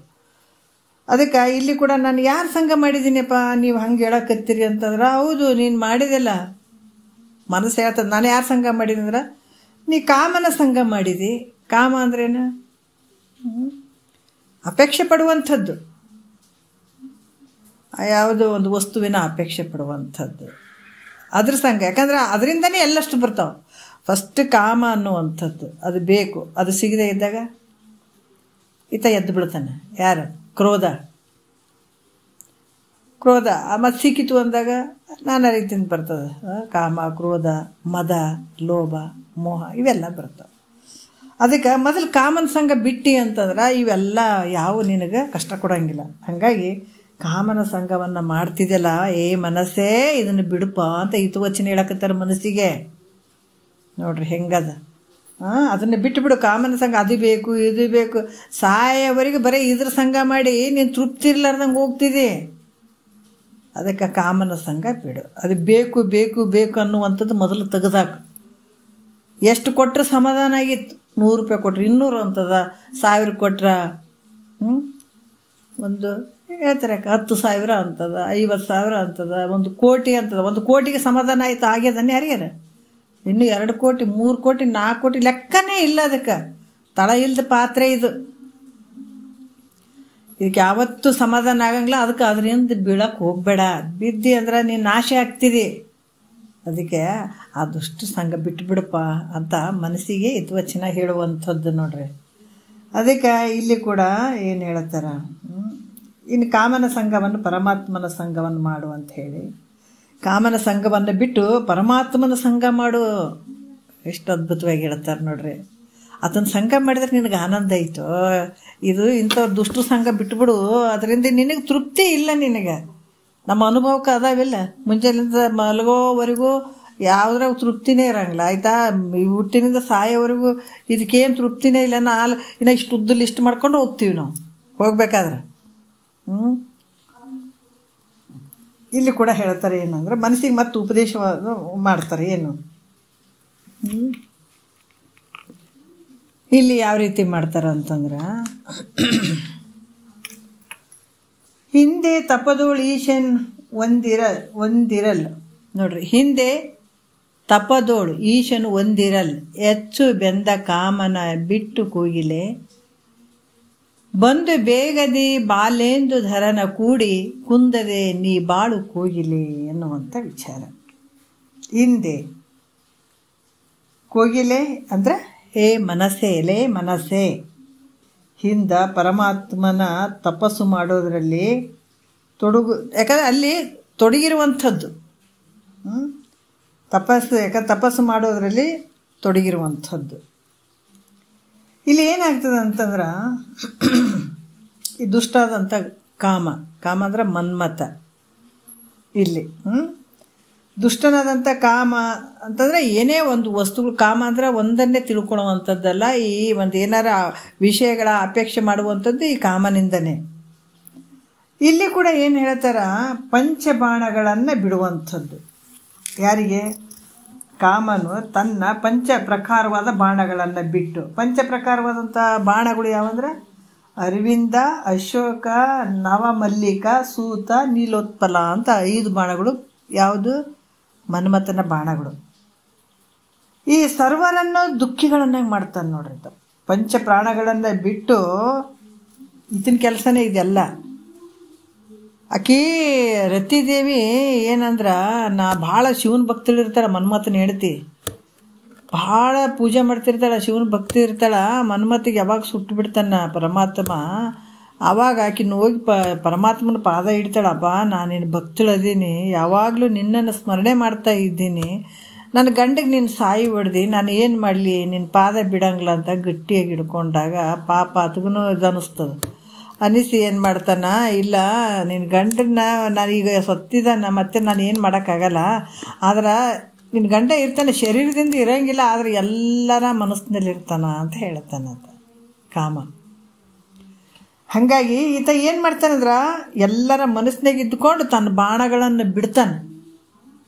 ಅದಕ್ಕೆ ಇಲ್ಲಿ ಕೂಡ ನಾನು ಯಾರು ಸಂಘ ಮಾಡಿದ್ದೀನಿಪ್ಪ ನೀವು ಹಂಗೆ ಹೇಳಕತ್ತೀರಿ ಅಂತಂದ್ರೆ, ಹೌದು ನೀನು ಮಾಡಿದೆಲ್ಲ ಮನಸ್ಸು ಹೇಳ್ತದೆ. ನಾನು ಯಾರು ಸಂಘ ಮಾಡಿದ್ದೀನಿ ಅಂದ್ರೆ, ನೀ ಕಾಮನ ಸಂಘ ಮಾಡಿದಿ. ಕಾಮ ಅಂದ್ರೇನು? ಅಪೇಕ್ಷೆ ಪಡುವಂಥದ್ದು, ಯಾವುದೋ ಒಂದು ವಸ್ತುವಿನ ಅಪೇಕ್ಷೆ ಪಡುವಂಥದ್ದು, ಅದ್ರ ಸಂಘ. ಯಾಕಂದ್ರೆ ಅದರಿಂದನೇ ಎಲ್ಲಷ್ಟು ಬರ್ತಾವೆ. ಫಸ್ಟ್ ಕಾಮ ಅನ್ನುವಂಥದ್ದು, ಅದು ಬೇಕು. ಅದು ಸಿಗದೆ ಇದ್ದಾಗ ಈತ ಎದ್ದು ಬಿಡ್ತಾನೆ. ಯಾರು? ಕ್ರೋಧ. ಮತ್ತು ಸಿಕ್ಕಿತು ಅಂದಾಗ ನಾನಾ ರೀತಿಯಿಂದ ಬರ್ತದೆ. ಕಾಮ, ಕ್ರೋಧ, ಮದ, ಲೋಭ, ಮೋಹ ಇವೆಲ್ಲ ಬರ್ತವೆ. ಅದಕ್ಕೆ ಮೊದಲು ಕಾಮನ ಸಂಘ ಬಿಟ್ಟು ಅಂತಂದ್ರೆ ಇವೆಲ್ಲ ಯಾವ ನಿನಗೆ ಕಷ್ಟ ಕೊಡೋಂಗಿಲ್ಲ. ಹಾಗಾಗಿ ಕಾಮನ ಸಂಘವನ್ನು ಮಾಡ್ತಿದ್ದೆಲ್ಲ, ಏ ಮನಸ್ಸೇ ಇದನ್ನು ಬಿಡುಪ ಅಂತ ಹಿತವಚನ ಹೇಳಕತ್ತಾರೆ ಮನಸ್ಸಿಗೆ. ನೋಡ್ರಿ ಹೆಂಗದ. ಅದನ್ನು ಬಿಟ್ಟುಬಿಡು. ಕಾಮನ ಸಂಘ ಅದು ಬೇಕು ಇದು ಬೇಕು, ಸಾಯವರೆಗೆ ಬರೀ ಇದ್ರ ಸಂಘ ಮಾಡಿ ನೀನು ತೃಪ್ತಿ ಇರ್ಲಾರ್ದಂಗೆ ಹೋಗ್ತಿದ್ದಿ. ಅದಕ್ಕೆ ಕಾಮನ ಸಂಘ ಬಿಡು. ಅದು ಬೇಕು ಬೇಕು ಬೇಕು ಅನ್ನುವಂಥದ್ದು ಮೊದಲು ತೆಗೆದಾಕು. ಎಷ್ಟು ಕೊಟ್ಟರೆ ಸಮಾಧಾನ ಆಗಿತ್ತು. 100 ರೂಪಾಯಿ ಕೊಟ್ರೆ 200 ಅಂತದ, 1000 ಕೊಟ್ರೆ ಒಂದು ಹೇಳ್ತಾರೆ 10,000 ಅಂತದ, 50,000 ಅಂತದ, 1 ಕೋಟಿ ಅಂತದ. 1 ಕೋಟಿಗೆ ಸಮಾಧಾನ ಆಯ್ತು ಆಗ್ಯದನ್ನ ಯಾರ್ಯಾರ? ಇನ್ನು 2 ಕೋಟಿ 3 ಕೋಟಿ 4 ಕೋಟಿ ಲೆಕ್ಕನೇ ಇಲ್ಲ. ಅದಕ್ಕೆ ತಳ ಇಲ್ಲದ ಪಾತ್ರೆ ಇದು. ಇದಕ್ಕೆ ಯಾವತ್ತೂ ಸಮಾಧಾನ ಆಗಂಗಿಲ್ಲ. ಅದಕ್ಕೆ ಅದರಿಂದ ಬೀಳಕ್ಕೆ ಹೋಗಬೇಡ. ಬಿದ್ದಿ ಅಂದ್ರೆ ನೀನು ನಾಶ ಆಗ್ತಿದಿ. ಅದಕ್ಕೆ ಆ ದುಷ್ಟ ಸಂಘ ಬಿಟ್ಟುಬಿಡಪ್ಪ ಅಂತ ಮನಸ್ಸಿಗೆ ಹಿತವಚನ ಹೇಳುವಂಥದ್ದು ನೋಡ್ರಿ. ಅದಕ್ಕೆ ಇಲ್ಲಿ ಕೂಡ ಏನು ಹೇಳ್ತಾರ, ಇನ್ನು ಕಾಮನ ಸಂಘವನ್ನು ಪರಮಾತ್ಮನ ಸಂಘವನ್ನು ಮಾಡು ಅಂತ ಹೇಳಿ, ಕಾಮನ ಸಂಘವನ್ನು ಬಿಟ್ಟು ಪರಮಾತ್ಮನ ಸಂಘ ಮಾಡು. ಎಷ್ಟು ಅದ್ಭುತವಾಗಿ ಹೇಳ್ತಾರೆ ನೋಡ್ರಿ. ಅದನ್ನು ಸಂಘ ಮಾಡಿದ್ರೆ ನಿನಗೆ ಆನಂದ ಆಯಿತು. ಇದು ಇಂಥವ್ರ ದುಷ್ಟ ಸಂಘ ಬಿಟ್ಬಿಡು, ಅದರಿಂದ ನಿನಗೆ ತೃಪ್ತಿ ಇಲ್ಲ. ನಿನಗೆ ನಮ್ಮ ಅನುಭವಕ್ಕೆ ಅದಾವಿಲ್ಲ. ಮುಂಜಾನೆಯಿಂದ ಮಲಗೋವರೆಗೂ ಯಾವುದ್ರಾಗ ತೃಪ್ತಿನೇ ಇರೋಂಗಿಲ್ಲ. ಆಯಿತಾ, ಹುಟ್ಟಿನಿಂದ ಸಾಯೋವರೆಗೂ ಇದಕ್ಕೇನು ತೃಪ್ತಿನೇ ಇಲ್ಲ. ಇನ್ನು ಇಷ್ಟು ಉದ್ದ ಲಿಸ್ಟ್ ಮಾಡ್ಕೊಂಡು ಹೋಗ್ತೀವಿ ನಾವು ಹೋಗ್ಬೇಕಾದ್ರೆ. ಇಲ್ಲಿ ಕೂಡ ಹೇಳ್ತಾರೆ ಏನಂದ್ರೆ, ಮನಸ್ಸಿಗೆ ಮತ್ತೆ ಉಪದೇಶ ಮಾಡ್ತಾರೆ. ಏನು ಇಲ್ಲಿ ಯಾವ ರೀತಿ ಮಾಡ್ತಾರೆ ಅಂತಂದ್ರೆ, ಹಿಂದೆ ತಪದೋಳು ಈಶನ್ ಒಂದಿರಲ್ ನೋಡ್ರಿ. ಹಿಂದೆ ತಪದೋಳು ಈಶನು ಒಂದಿರಲ್, ಹೆಚ್ಚು ಬೆಂದ ಕಾಮನ ಬಿಟ್ಟು ಕೂಗಿಲೆ, ಬಂದು ಬೇಗದಿ ಬಾಲೇಂದು ಧರನ ಕೂಡಿ ಕುಂದದೆ ನೀ ಬಾಳು ಕೂಗಿಲೆ ಎನ್ನುವಂಥ ವಿಚಾರ. ಹಿಂದೆ ಕೋಗಿಲೆ ಅಂದರೆ ಹೇ ಮನಸ್ಸೇ, ಲೇ ಮನಸ್ಸೇ, ಹಿಂದ ಪರಮಾತ್ಮನ ತಪಸ್ಸು ಮಾಡೋದರಲ್ಲಿ ಯಾಕಂದರೆ ಅಲ್ಲಿ ತೊಡಗಿರುವಂಥದ್ದು. ಯಾಕಂದ್ರೆ ತಪಸ್ಸು ಮಾಡೋದರಲ್ಲಿ ತೊಡಗಿರುವಂಥದ್ದು. ಇಲ್ಲಿ ಏನಾಗ್ತದೆ ಅಂತಂದ್ರೆ ಈ ದುಷ್ಟಾದಂಥ ಕಾಮ ಅಂದ್ರೆ ಮನ್ಮಥ. ಇಲ್ಲಿ ದುಷ್ಟನಾದಂಥ ಕಾಮ ಅಂತಂದರೆ ಏನೇ ಒಂದು ವಸ್ತುಗಳು, ಕಾಮ ಅಂದರೆ ಒಂದನ್ನೇ ತಿಳ್ಕೊಳ್ಳುವಂಥದ್ದಲ್ಲ, ಈ ಒಂದು ಏನಾರ ವಿಷಯಗಳ ಅಪೇಕ್ಷೆ ಮಾಡುವಂಥದ್ದು ಈ ಕಾಮನಿಂದನೇ. ಇಲ್ಲಿ ಕೂಡ ಏನು ಹೇಳ್ತಾರ, ಪಂಚಬಾಣಗಳನ್ನು ಬಿಡುವಂಥದ್ದು. ಯಾರಿಗೆ? ಕಾಮನು ತನ್ನ ಪಂಚ ಪ್ರಕಾರವಾದ ಬಾಣಗಳನ್ನು ಬಿಟ್ಟು. ಪಂಚ ಪ್ರಕಾರವಾದಂಥ ಬಾಣಗಳು ಯಾವಂದ್ರೆ ಅರವಿಂದ, ಅಶೋಕ, ನವಮಲ್ಲಿಕ, ಸೂತ, ನೀಲೋತ್ಪಲ ಅಂತ 5 ಬಾಣಗಳು. ಯಾವುದು? ಮನ್ಮಥನ ಬಾಣಗಳು. ಈ ಸರ್ವರನ್ನು ದುಃಖಿಗಳನ್ನಾಗಿ ಮಾಡ್ತಾನೆ ನೋಡ್ರಿ. ಪಂಚ ಪ್ರಾಣಗಳನ್ನು ಬಿಟ್ಟು ಇದನ್ನ ಕೆಲಸನೇ ಇದೆಲ್ಲ. ಆಕಿ ರತಿದೇವಿ ಏನಂದ್ರೆ ಭಾಳ ಶಿವನ ಭಕ್ತಳು ಇರ್ತಾಳೆ. ಮನ್ಮಥನ ಹೆಂಡತಿ ಭಾಳ ಪೂಜೆ ಮಾಡ್ತಿರ್ತಾಳೆ, ಶಿವನ ಭಕ್ತಿ ಇರ್ತಾಳೆ. ಮನ್ಮಥಿಗೆ ಯಾವಾಗ ಸುಟ್ಟು ಬಿಡ್ತಾನ ಪರಮಾತ್ಮ, ಆವಾಗ ಆಕಿನ ಹೋಗಿ ಪರಮಾತ್ಮನ ಪಾದ ಇಡ್ತಾಳಪ್ಪ, ನಾನು ನಿನ್ನ ಭಕ್ತಳದೀನಿ, ಯಾವಾಗಲೂ ನಿನ್ನನ್ನು ಸ್ಮರಣೆ ಮಾಡ್ತಾ ಇದ್ದೀನಿ, ನನ್ನ ಗಂಡಿಗೆ ನೀನು ಸಾಯಿ ಹೊಡೆದು ನಾನು ಏನು ಮಾಡಲಿ, ನಿನ್ನ ಪಾದ ಬಿಡಂಗಿಲ್ಲ ಅಂತ ಗಟ್ಟಿಯಾಗಿ ಹಿಡ್ಕೊಂಡಾಗ ಪಾಪ ಅದಗೂ ಇದನ್ನಿಸ್ತದೆ. ಅನಿಸಿ ಏನು ಮಾಡ್ತಾನ, ಇಲ್ಲ ನಿನ್ನ ಗಂಡನ್ನ ನಾನೀಗ ಸತ್ತಿದ್ದಾನ, ಮತ್ತೆ ನಾನು ಏನು ಮಾಡೋಕ್ಕಾಗಲ್ಲ, ಆದ್ರೆ ನಿನ್ನ ಗಂಡ ಇರ್ತಾನೆ, ಶರೀರದಿಂದ ಇರೋಂಗಿಲ್ಲ, ಆದರೆ ಎಲ್ಲರ ಮನಸ್ಸಿನಲ್ಲಿರ್ತಾನ ಅಂತ ಹೇಳ್ತಾನಂತ ಕಾಮ. ಹಾಗಾಗಿ ಈತ ಏನು ಮಾಡ್ತಾನಂದ್ರೆ ಎಲ್ಲರ ಮನಸ್ಸಿನಾಗ ಇದ್ದುಕೊಂಡು ತನ್ನ ಬಾಣಗಳನ್ನು ಬಿಡ್ತಾನೆ.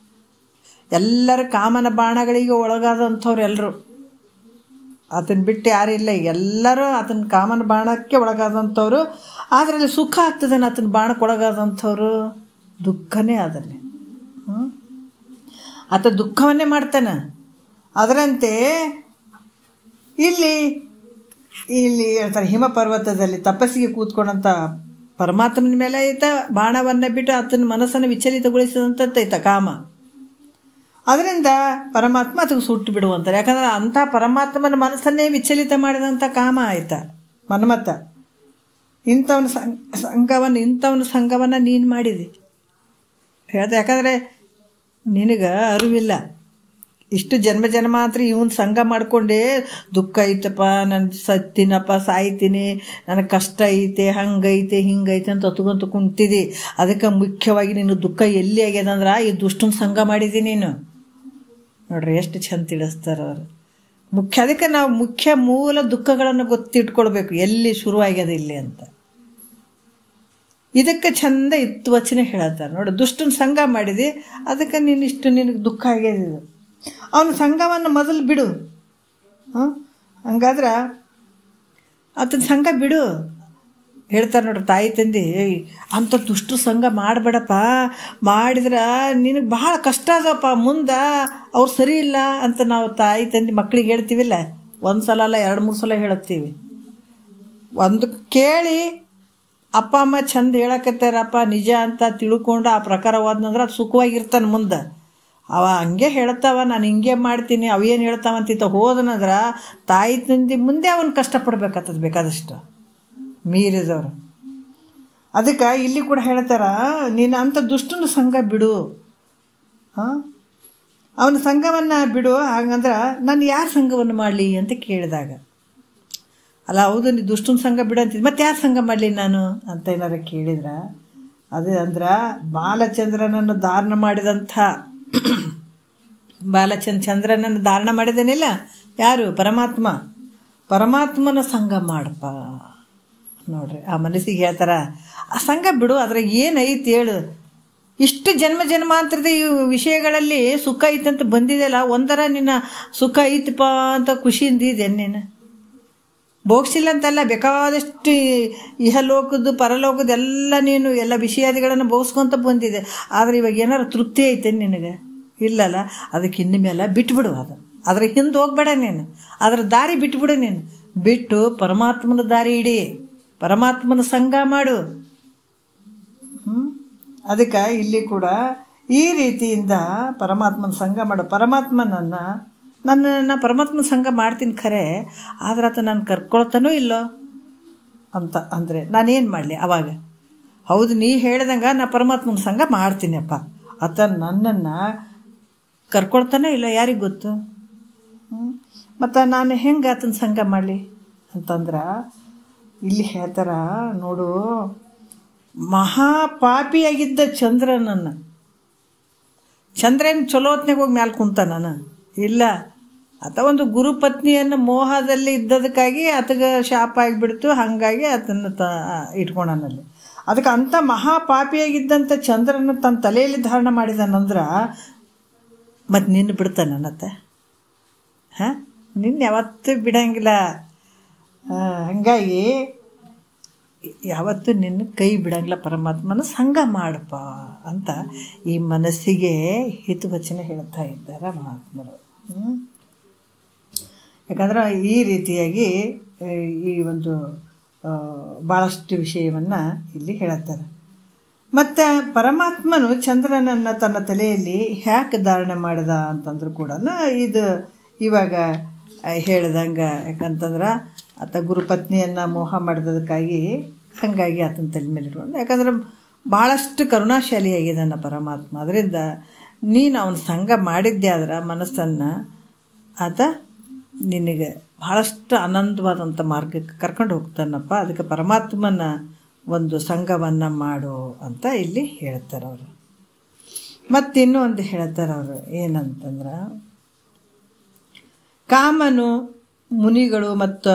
ಎಲ್ಲರ ಕಾಮನ ಬಾಣಗಳಿಗೆ ಒಳಗಾದಂಥವ್ರು ಎಲ್ಲರೂ, ಆತನ ಬಿಟ್ಟು ಯಾರಿಲ್ಲ, ಎಲ್ಲರೂ ಆತನ ಕಾಮನ ಬಾಣಕ್ಕೆ ಒಳಗಾದಂಥವ್ರು. ಅದರಲ್ಲಿ ಸುಖ ಆಗ್ತದೇನೆ ಆತನ ಬಾಣಕ್ಕೆ ಒಳಗಾದಂಥವ್ರು, ದುಃಖನೇ ಅದರಲ್ಲಿ. ಆತ ದುಃಖವನ್ನೇ ಮಾಡ್ತಾನೆ. ಅದರಂತೆ ಇಲ್ಲಿ ಹೇಳ್ತಾರೆ, ಹಿಮ ಪರ್ವತದಲ್ಲಿ ತಪಸ್ಸಿಗೆ ಕೂತ್ಕೊಂಡಂಥ ಪರಮಾತ್ಮನ ಮೇಲೆ ಈತ ಬಾಣವನ್ನು ಬಿಟ್ಟು ಆತನ ಮನಸ್ಸನ್ನು ವಿಚಲಿತಗೊಳಿಸಿದಂಥದ್ದು ಈತ ಕಾಮ. ಅದರಿಂದ ಪರಮಾತ್ಮ ಅದಕ್ಕೆ ಸುಟ್ಟು ಬಿಡುವಂತಾರೆ. ಯಾಕಂದ್ರೆ ಅಂಥ ಪರಮಾತ್ಮನ ಮನಸ್ಸನ್ನೇ ವಿಚಲಿತ ಮಾಡಿದಂಥ ಕಾಮ ಆಯ್ತ ಮನ್ಮಥ. ಇಂಥವನ ಸಂಘವನ್ನು ನೀನು ಮಾಡಿದಿ ಹೇಳ್ದೆ. ಯಾಕಂದರೆ ನಿನಗೆ ಅರಿವಿಲ್ಲ, ಇಷ್ಟು ಜನ್ಮ ಜನ್ಮಾಂತರ ಇವನ್ ಸಂಘ ಮಾಡಿಕೊಂಡೇ ದುಃಖ ಐತಪ್ಪ, ನಾನು ಸತ್ತಿನಪ್ಪ, ಸಾಯ್ತೀನಿ, ನನಗೆ ಕಷ್ಟ ಐತೆ, ಹಂಗೈತೆ ಹಿಂಗೈತೆ ಅಂತ ಹೊತ್ಕೊಂತ ಕುಂತಿದ್ದಿ. ಅದಕ್ಕೆ ಮುಖ್ಯವಾಗಿ ನೀನು ದುಃಖ ಎಲ್ಲಿ ಆಗ್ಯದಂದ್ರೆ ಈ ದುಷ್ಟನ ಸಂಘ ಮಾಡಿದ್ದೀನಿ ನೀನು. ನೋಡ್ರಿ ಎಷ್ಟು ಚಂದ ತಿಳಿಸ್ತಾರೆ ಅವರು. ಅದಕ್ಕೆ ನಾವು ಮೂಲ ದುಃಖಗಳನ್ನು ಗೊತ್ತಿಟ್ಕೊಳ್ಬೇಕು, ಎಲ್ಲಿ ಶುರುವಾಗ್ಯದ ಇಲ್ಲಿ ಅಂತ. ಇದಕ್ಕೆ ಚಂದ ವಚನ ಹೇಳತ್ತಾರೆ ನೋಡಿ. ದುಷ್ಟನ ಸಂಘ ಮಾಡಿದಿ, ಅದಕ್ಕೆ ನಿನಗೆ ದುಃಖ ಆಗ್ಯದಿದು. ಅವನ ಸಂಘವನ್ನು ಮೊದಲು ಬಿಡು. ಹಂಗಾದ್ರೆ ಆತನ ಸಂಘ ಬಿಡು ಹೇಳ್ತಾರೆ ನೋಡ್ರಿ ತಾಯಿ ತಂದೆ. ಅಂಥ ದುಷ್ಟ ಸಂಘ ಮಾಡಬೇಡಪ್ಪ, ಮಾಡಿದ್ರೆ ನಿನಗೆ ಭಾಳ ಕಷ್ಟ ಅದಪ್ಪ, ಮುಂದೆ ಅವ್ರು ಸರಿ ಇಲ್ಲ ಅಂತ ನಾವು ತಾಯಿ ತಂದೆ ಮಕ್ಕಳಿಗೆ ಹೇಳ್ತೀವಿಲ್ಲ. 1 ಸಲ ಅಲ್ಲ 2-3 ಸಲ ಹೇಳುತ್ತೀವಿ. ಒಂದು ಕೇಳಿ ಅಪ್ಪ ಅಮ್ಮ ಚಂದ ಹೇಳಕತ್ತಾರಪ್ಪ ನಿಜ ಅಂತ ತಿಳ್ಕೊಂಡು ಆ ಪ್ರಕಾರವಾದ್ನಂದ್ರೆ ಅದು ಸುಖವಾಗಿರ್ತಾನೆ ಮುಂದೆ. ಅವ ಹಂಗೆ ಹೇಳ್ತಾವ, ನಾನು ಹಿಂಗೆ ಮಾಡ್ತೀನಿ, ಅವೇನು ಹೇಳ್ತಾವಂತಿತ್ತ ಹೋದನಂದ್ರೆ ತಾಯಿ ತಂದೆ ಮುಂದೆ ಅವನು ಕಷ್ಟಪಡ್ಬೇಕಾಗ್ತದೆ ಬೇಕಾದಷ್ಟು ಮೀರಿದವರು. ಅದಕ್ಕೆ ಇಲ್ಲಿ ಕೂಡ ಹೇಳ್ತಾರ, ನೀನು ಅಂಥ ದುಷ್ಟನ ಸಂಘ ಬಿಡು, ಅವನ ಸಂಘವನ್ನು ಬಿಡು. ಹಾಗಂದ್ರೆ ನಾನು ಯಾರ ಸಂಘವನ್ನು ಮಾಡಲಿ ಅಂತ ಕೇಳಿದಾಗ, ಅಲ್ಲ ಹೌದು ನೀ ದುಷ್ಟನ ಸಂಘ ಬಿಡು ಅಂತಿದ್ದು, ಮತ್ತೆ ಯಾರು ಸಂಘ ಮಾಡಲಿ ನಾನು ಅಂತ ಏನಾರು ಕೇಳಿದ್ರ, ಅದು ಅಂದ್ರೆ ಬಾಲಚಂದ್ರನನ್ನು ಧಾರಣ ಮಾಡಿದಂಥ ಚಂದ್ರನನ್ನು ಧಾರಣ ಮಾಡಿದನಿಲ್ಲ ಯಾರು? ಪರಮಾತ್ಮನ ಸಂಘ ಮಾಡಪ್ಪ. ನೋಡ್ರಿ ಆ ಮನಸ್ಸಿಗೆ ಹೇಳ್ತಾರ, ಆ ಸಂಘ ಬಿಡು, ಅದ್ರಾಗ ಏನೈತಿ ಹೇಳು. ಇಷ್ಟು ಜನ್ಮಾಂತರದ ಈ ವಿಷಯಗಳಲ್ಲಿ ಸುಖ ಐತಂತ ಬಂದಿದೆಯಲ್ಲ, ಒಂಥರ ನಿನ್ನ ಸುಖ ಐತಪ್ಪ ಅಂತ ಖುಷಿಯಿಂದ ಇದೆ. ನೀನು ಭೋಗಿಸಿಲ್ಲ ಅಂತಲ್ಲ, ಬೇಕಾದಷ್ಟು ಇಹಲೋಕದ್ದು ಪರಲೋಕದ ನೀನು ಎಲ್ಲ ವಿಷಯಾದಿಗಳನ್ನು ಭೋಗಿಸ್ಕೊಂತ ಬಂದಿದೆ. ಆದರೆ ಇವಾಗ ಏನಾರು ತೃಪ್ತಿ ಐತೆ ನಿನಗೆ? ಇಲ್ಲಲ್ಲ. ಅದಕ್ಕೆ ಇನ್ನು ಮೇಲೆ ಬಿಟ್ಬಿಡು, ಅದ್ರ ಹಿಂದೆ ಹೋಗ್ಬೇಡ ನೀನು, ಅದರ ದಾರಿ ಬಿಟ್ಬಿಡು. ನೀನು ಬಿಟ್ಟು ಪರಮಾತ್ಮನ ದಾರಿ ಹಿಡಿ, ಪರಮಾತ್ಮನ ಸಂಘ ಮಾಡು. ಅದಕ್ಕೆ ಇಲ್ಲಿ ಕೂಡ ಈ ರೀತಿಯಿಂದ ಪರಮಾತ್ಮನ ಸಂಘ ಮಾಡು. ನನ್ನ ಪರಮಾತ್ಮನ ಸಂಘ ಮಾಡ್ತೀನಿ ಖರೆ, ಆದ್ರೆ ಆತ ನಾನು ಕರ್ಕೊಳ್ತಾನೋ ಇಲ್ಲೋ ಅಂತ ಅಂದರೆ ನಾನೇನು ಮಾಡಲಿ? ಅವಾಗ ಹೌದು ನೀ ಹೇಳ್ದಂಗೆ ನಾ ಪರಮಾತ್ಮನ ಸಂಘ ಮಾಡ್ತೀನಪ್ಪ, ಆತ ನನ್ನನ್ನು ಕರ್ಕೊಳ್ತಾನೆ ಇಲ್ಲ, ಯಾರಿಗೆ ಗೊತ್ತು? ಮತ್ತು ನಾನು ಹೆಂಗೆ ಆತನ ಸಂಘ ಮಾಡಲಿ ಅಂತಂದ್ರೆ ಇಲ್ಲಿ ಹೇಳ್ತಾರ ನೋಡು, ಮಹಾಪಾಪಿಯಾಗಿದ್ದ ಚಂದ್ರನನ್ನು, ಚಂದ್ರನ ಚಲೋ ಹೊತ್ನಾಗ ಹೋಗಿ ಮ್ಯಾಲೆ ಕುಂತ ನಾನು ಇಲ್ಲ, ಆತ ಒಂದು ಗುರುಪತ್ನಿಯನ್ನು ಮೋಹದಲ್ಲಿ ಇದ್ದದಕ್ಕಾಗಿ ಆತಗೆ ಶಾಪ ಆಗಿಬಿಡ್ತು, ಹಾಗಾಗಿ ಆತನ್ನು ಇಟ್ಕೊಂಡನಲ್ಲಿ. ಅದಕ್ಕೆ ಅಂಥ ಮಹಾಪಾಪಿಯಾಗಿದ್ದಂಥ ಚಂದ್ರನ ತನ್ನ ತಲೆಯಲ್ಲಿ ಧಾರಣ ಮಾಡಿದಾನಂದ್ರೆ ಮತ್ತು ನಿನ್ನ ಬಿಡ್ತಾನೆ ನನ್ನತ್ತ? ನಿನ್ನ ಯಾವತ್ತೂ ಬಿಡಂಗಿಲ್ಲ. ಹಾಗಾಗಿ ಯಾವತ್ತೂ ನಿನ್ನ ಕೈ ಬಿಡಂಗಿಲ್ಲ, ಪರಮಾತ್ಮನ ಸಂಘ ಮಾಡಪ್ಪ ಅಂತ ಈ ಮನಸ್ಸಿಗೆ ಹಿತವಚನ ಹೇಳ್ತಾ ಇದ್ದಾರೆ ಮಹಾತ್ಮರು. ಯಾಕಂದ್ರೆ ಈ ರೀತಿಯಾಗಿ ಈ ಒಂದು ಭಾಳಷ್ಟು ವಿಷಯವನ್ನು ಇಲ್ಲಿ ಹೇಳುತ್ತಾರೆ. ಮತ್ತು ಪರಮಾತ್ಮನು ಚಂದ್ರನನ್ನು ತನ್ನ ತಲೆಯಲ್ಲಿ ಹ್ಯಾಕೆ ಧಾರಣೆ ಮಾಡಿದ ಅಂತಂದ್ರೂ ಕೂಡ ಇದು ಇವಾಗ ಹೇಳ್ದಂಗೆ, ಯಾಕಂತಂದ್ರೆ ಆತ ಗುರುಪತ್ನಿಯನ್ನು ಮೋಹ ಮಾಡಿದದಕ್ಕಾಗಿ ಹಾಗಾಗಿ ಆತನ ತಲೆ ಮೇಲೆ ಇಟ್ಕೊಂಡು, ಯಾಕಂದ್ರೆ ಭಾಳಷ್ಟು ಕರುಣಾಶಾಲಿಯಾಗಿದ್ದಾನೆ ಪರಮಾತ್ಮ. ಅದರಿಂದ ನೀನು ಅವನ ಸಂಘ ಮಾಡಿದ್ದೆ ಆದ್ರೆ ಮನಸ್ಸನ್ನು ಆತ ನಿನಗೆ ಭಾಳಷ್ಟು ಆನಂದವಾದಂಥ ಮಾರ್ಗಕ್ಕೆ ಕರ್ಕೊಂಡು ಹೋಗ್ತಾನಪ್ಪ. ಅದಕ್ಕೆ ಪರಮಾತ್ಮನ ಒಂದು ಸಂಘವನ್ನು ಮಾಡು ಅಂತ ಇಲ್ಲಿ ಹೇಳ್ತಾರೆ ಅವರು. ಮತ್ತಿನ್ನೂ ಒಂದು ಹೇಳ್ತಾರೆ ಅವರು, ಏನಂತಂದ್ರೆ ಕಾಮನು ಮುನಿಗಳು ಮತ್ತು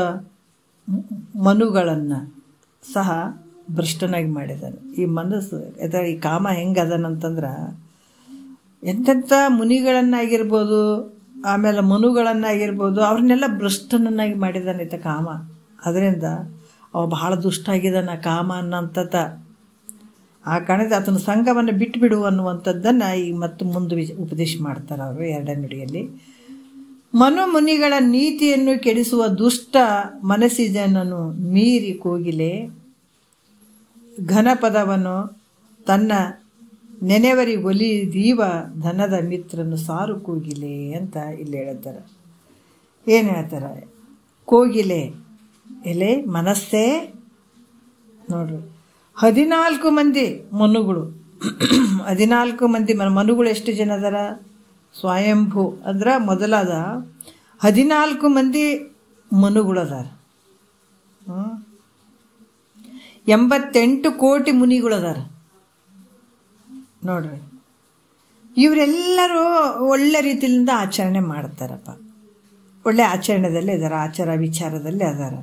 ಮನುಗಳನ್ನು ಸಹ ಭ್ರಷ್ಟನಾಗಿ ಮಾಡಿದ್ದಾನೆ. ಈ ಮನಸ್ಸು ಈ ಕಾಮ ಹೆಂಗೆ ಅದನಂತಂದ್ರೆ ಎಂತೆಂಥ ಮುನಿಗಳನ್ನಾಗಿರ್ಬೋದು, ಆಮೇಲೆ ಮನುಗಳನ್ನಾಗಿರ್ಬೋದು, ಅವ್ರನ್ನೆಲ್ಲ ಭ್ರಷ್ಟನನ್ನಾಗಿ ಮಾಡಿದ್ದಾನೆ ಈತ ಕಾಮ. ಅದರಿಂದ ಅವ ಬಹಳ ದುಷ್ಟ ಆಗಿದ್ದಾನೆ ಕಾಮ ಅನ್ನೋಂಥದ್ದ. ಆ ಕಾರಣದ ಆತನ ಸಂಘವನ್ನು ಬಿಟ್ಟುಬಿಡು ಅನ್ನುವಂಥದ್ದನ್ನು ಈಗ ಮತ್ತು ಮುಂದೆ ಉಪದೇಶ ಮಾಡ್ತಾರೆ ಅವರು 2ನೇ ನುಡಿಯಲ್ಲಿ. ಮನು ಮುನಿಗಳ ನೀತಿಯನ್ನು ಕೆಡಿಸುವ ದುಷ್ಟ ಮನಸ್ಸಿಜನನು ಮೀರಿ ಕೋಗಿಲೆ ಘನಪದವನ್ನು ತನ್ನ ನೆನೆವರಿಗೊಲಿದೀವ ಧನದ ಮಿತ್ರನು ಸಾರು ಕೋಗಿಲೆ ಅಂತ ಇಲ್ಲಿ ಹೇಳ್ತಾರೆ. ಏನು ಹೇಳ್ತಾರೆ? ಕೋಗಿಲೆ ಎಲೆ ಮನಸ್ಸೇ ನೋಡ್ರಿ, 14 ಮಂದಿ ಮನುಗಳು, 14 ಮಂದಿ ಮನುಗಳು ಎಷ್ಟು ಜನ ಅದರ? ಸ್ವಯಂಭೂ ಅಂದ್ರೆ ಮೊದಲಾದ 14 ಮಂದಿ ಮನುಗಳು ಅದಾರ. 88 ಕೋಟಿ ಮುನಿಗಳು ಅದಾರ ನೋಡ್ರಿ. ಇವರೆಲ್ಲರೂ ಒಳ್ಳೆ ರೀತಿಯಿಂದ ಆಚರಣೆ ಮಾಡ್ತಾರಪ್ಪ, ಒಳ್ಳೆ ಆಚರಣೆದಲ್ಲಿ ಇದ್ದಾರೆ, ಆಚಾರ ವಿಚಾರದಲ್ಲಿ ಅದಾರ.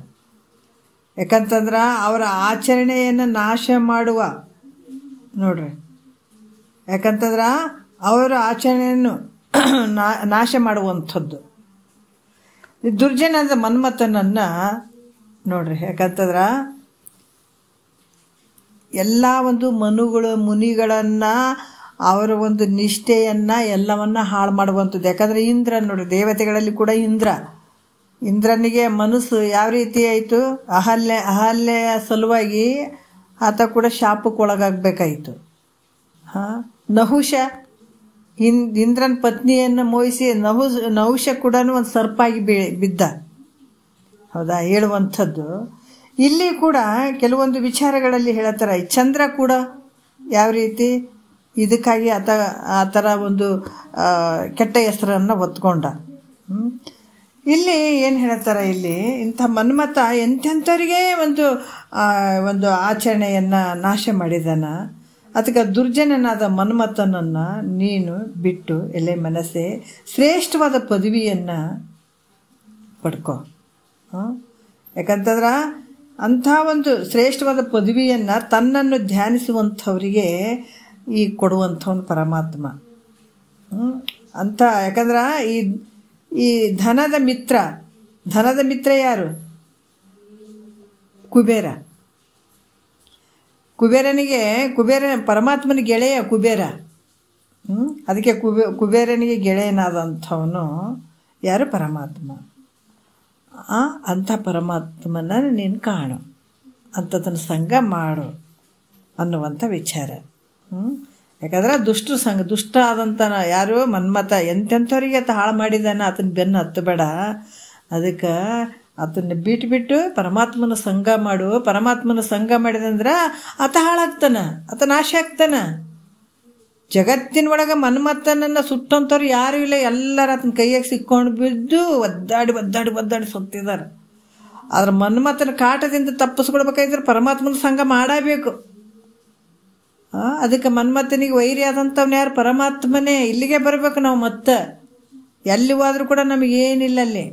ಯಾಕಂತಂದ್ರೆ ಅವರ ಆಚರಣೆಯನ್ನು ನಾಶ ಮಾಡುವ ನೋಡ್ರಿ, ಯಾಕಂತಂದ್ರೆ ಅವರ ಆಚರಣೆಯನ್ನು ನಾಶ ಮಾಡುವಂಥದ್ದು ದುರ್ಜನದ ಮನ್ಮಥನನ್ನು ನೋಡ್ರಿ. ಯಾಕಂತಂದ್ರೆ ಎಲ್ಲ ಒಂದು ಮನುಗಳು ಮುನಿಗಳನ್ನು ಅವರ ಒಂದು ನಿಷ್ಠೆಯನ್ನು ಎಲ್ಲವನ್ನ ಹಾಳು ಮಾಡುವಂಥದ್ದು. ಯಾಕಂದರೆ ಇಂದ್ರ ನೋಡ್ರಿ, ದೇವತೆಗಳಲ್ಲಿ ಕೂಡ ಇಂದ್ರನಿಗೆ ಮನಸ್ಸು ಯಾವ ರೀತಿ ಆಯಿತು? ಅಹಲ್ಯೆಯ ಸಲುವಾಗಿ ಆತ ಕೂಡ ಶಾಪಕ್ಕೆ ಒಳಗಾಗಬೇಕಾಯಿತು. ನಹುಷ ಇಂದ್ರನ ಪತ್ನಿಯನ್ನು ಮೋಹಿಸಿ ನಹುಷ ಕೂಡ ಒಂದು ಸರ್ಪಾಗಿ ಬಿದ್ದ. ಹೌದಾ? ಹೇಳುವಂಥದ್ದು ಇಲ್ಲಿ ಕೂಡ ಕೆಲವೊಂದು ವಿಚಾರಗಳಲ್ಲಿ ಹೇಳ್ತಾರೆ. ಚಂದ್ರ ಕೂಡ ಯಾವ ರೀತಿ ಇದಕ್ಕಾಗಿ ಆ ಥರ ಒಂದು ಕೆಟ್ಟ ಹೆಸರನ್ನು ಒತ್ಕೊಂಡ. ಇಲ್ಲಿ ಏನು ಹೇಳ್ತಾರೆ? ಇಲ್ಲಿ ಇಂಥ ಮನ್ಮಥ ಎಂಥೆಂಥವರಿಗೆ ಒಂದು ಆಚರಣೆಯನ್ನು ನಾಶ ಮಾಡಿದಾನ. ಅದಕ್ಕೆ ದುರ್ಜನನಾದ ಮನ್ಮಥನನ್ನು ನೀನು ಬಿಟ್ಟು ಎಲೆ ಮನಸ್ಸೇ ಶ್ರೇಷ್ಠವಾದ ಪದವಿಯನ್ನು ಪಡ್ಕೊ. ಯಾಕಂತಂದ್ರೆ ಅಂಥ ಒಂದು ಶ್ರೇಷ್ಠವಾದ ಪದವಿಯನ್ನು ತನ್ನನ್ನು ಧ್ಯಾನಿಸುವಂಥವರಿಗೆ ಈ ಕೊಡುವಂಥವನು ಪರಮಾತ್ಮ ಅಂತ. ಯಾಕಂದ್ರೆ ಈ ಧನದ ಮಿತ್ರ ಯಾರು? ಕುಬೇರ ಪರಮಾತ್ಮನ ಗೆಳೆಯ ಕುಬೇರ. ಅದಕ್ಕೆ ಕುಬೇರನಿಗೆ ಗೆಳೆಯನಾದಂಥವನು ಯಾರು? ಪರಮಾತ್ಮ. ಅಂಥ ಪರಮಾತ್ಮನ ನೀನು ಕಾಣು, ಅಂಥದನ್ನು ಸಂಘ ಮಾಡು ಅನ್ನುವಂಥ ವಿಚಾರ. ಯಾಕಂದ್ರೆ ದುಷ್ಟ ಆದಂಥ ಯಾರು? ಮನ್ಮಥ. ಎಂತೆಂಥವ್ರಿಗೆ ಆತ ಹಾಳು ಮಾಡಿದಾನೆ, ಆತನ ಬೆನ್ನು ಹತ್ತಬೇಡ. ಅದಕ್ಕೆ ಆತನ ಬಿಟ್ಟು ಪರಮಾತ್ಮನ ಸಂಘ ಮಾಡು. ಪರಮಾತ್ಮನ ಸಂಘ ಮಾಡಿದಂದ್ರೆ ಆತ ಹಾಳಾಗ್ತಾನೆ, ಆತ ನಾಶ ಆಗ್ತಾನೆ. ಜಗತ್ತಿನೊಳಗೆ ಮನ್ಮಥನನ್ನು ಸುಟ್ಟಂಥವ್ರು ಯಾರೂ ಇಲ್ಲ. ಎಲ್ಲರ ಆತನ ಕೈಯಾಗ ಸಿಕ್ಕೊಂಡು ಬಿದ್ದು ಒದ್ದಾಡಿ ಒದ್ದಾಡಿ ಒದ್ದಾಡಿ ಸುತ್ತಿದ್ದಾರೆ. ಆದ್ರೆ ಮನ್ಮಥನ ಕಾಟದಿಂದ ತಪ್ಪಿಸ್ಕೊಳ್ಬೇಕಾದ್ರೆ ಪರಮಾತ್ಮನ ಸಂಘ ಮಾಡಬೇಕು. ಅದಕ್ಕೆ ಮನ್ಮಥನಿಗೆ ವೈರಿ ಆದಂಥವ್ನು ಯಾರು? ಪರಮಾತ್ಮನೇ. ಇಲ್ಲಿಗೆ ಬರಬೇಕು ನಾವು. ಮತ್ತೆ ಎಲ್ಲಿ ಹೋದ್ರೂ ಕೂಡ ನಮಗೇನಿಲ್ಲ ಅಲ್ಲಿ.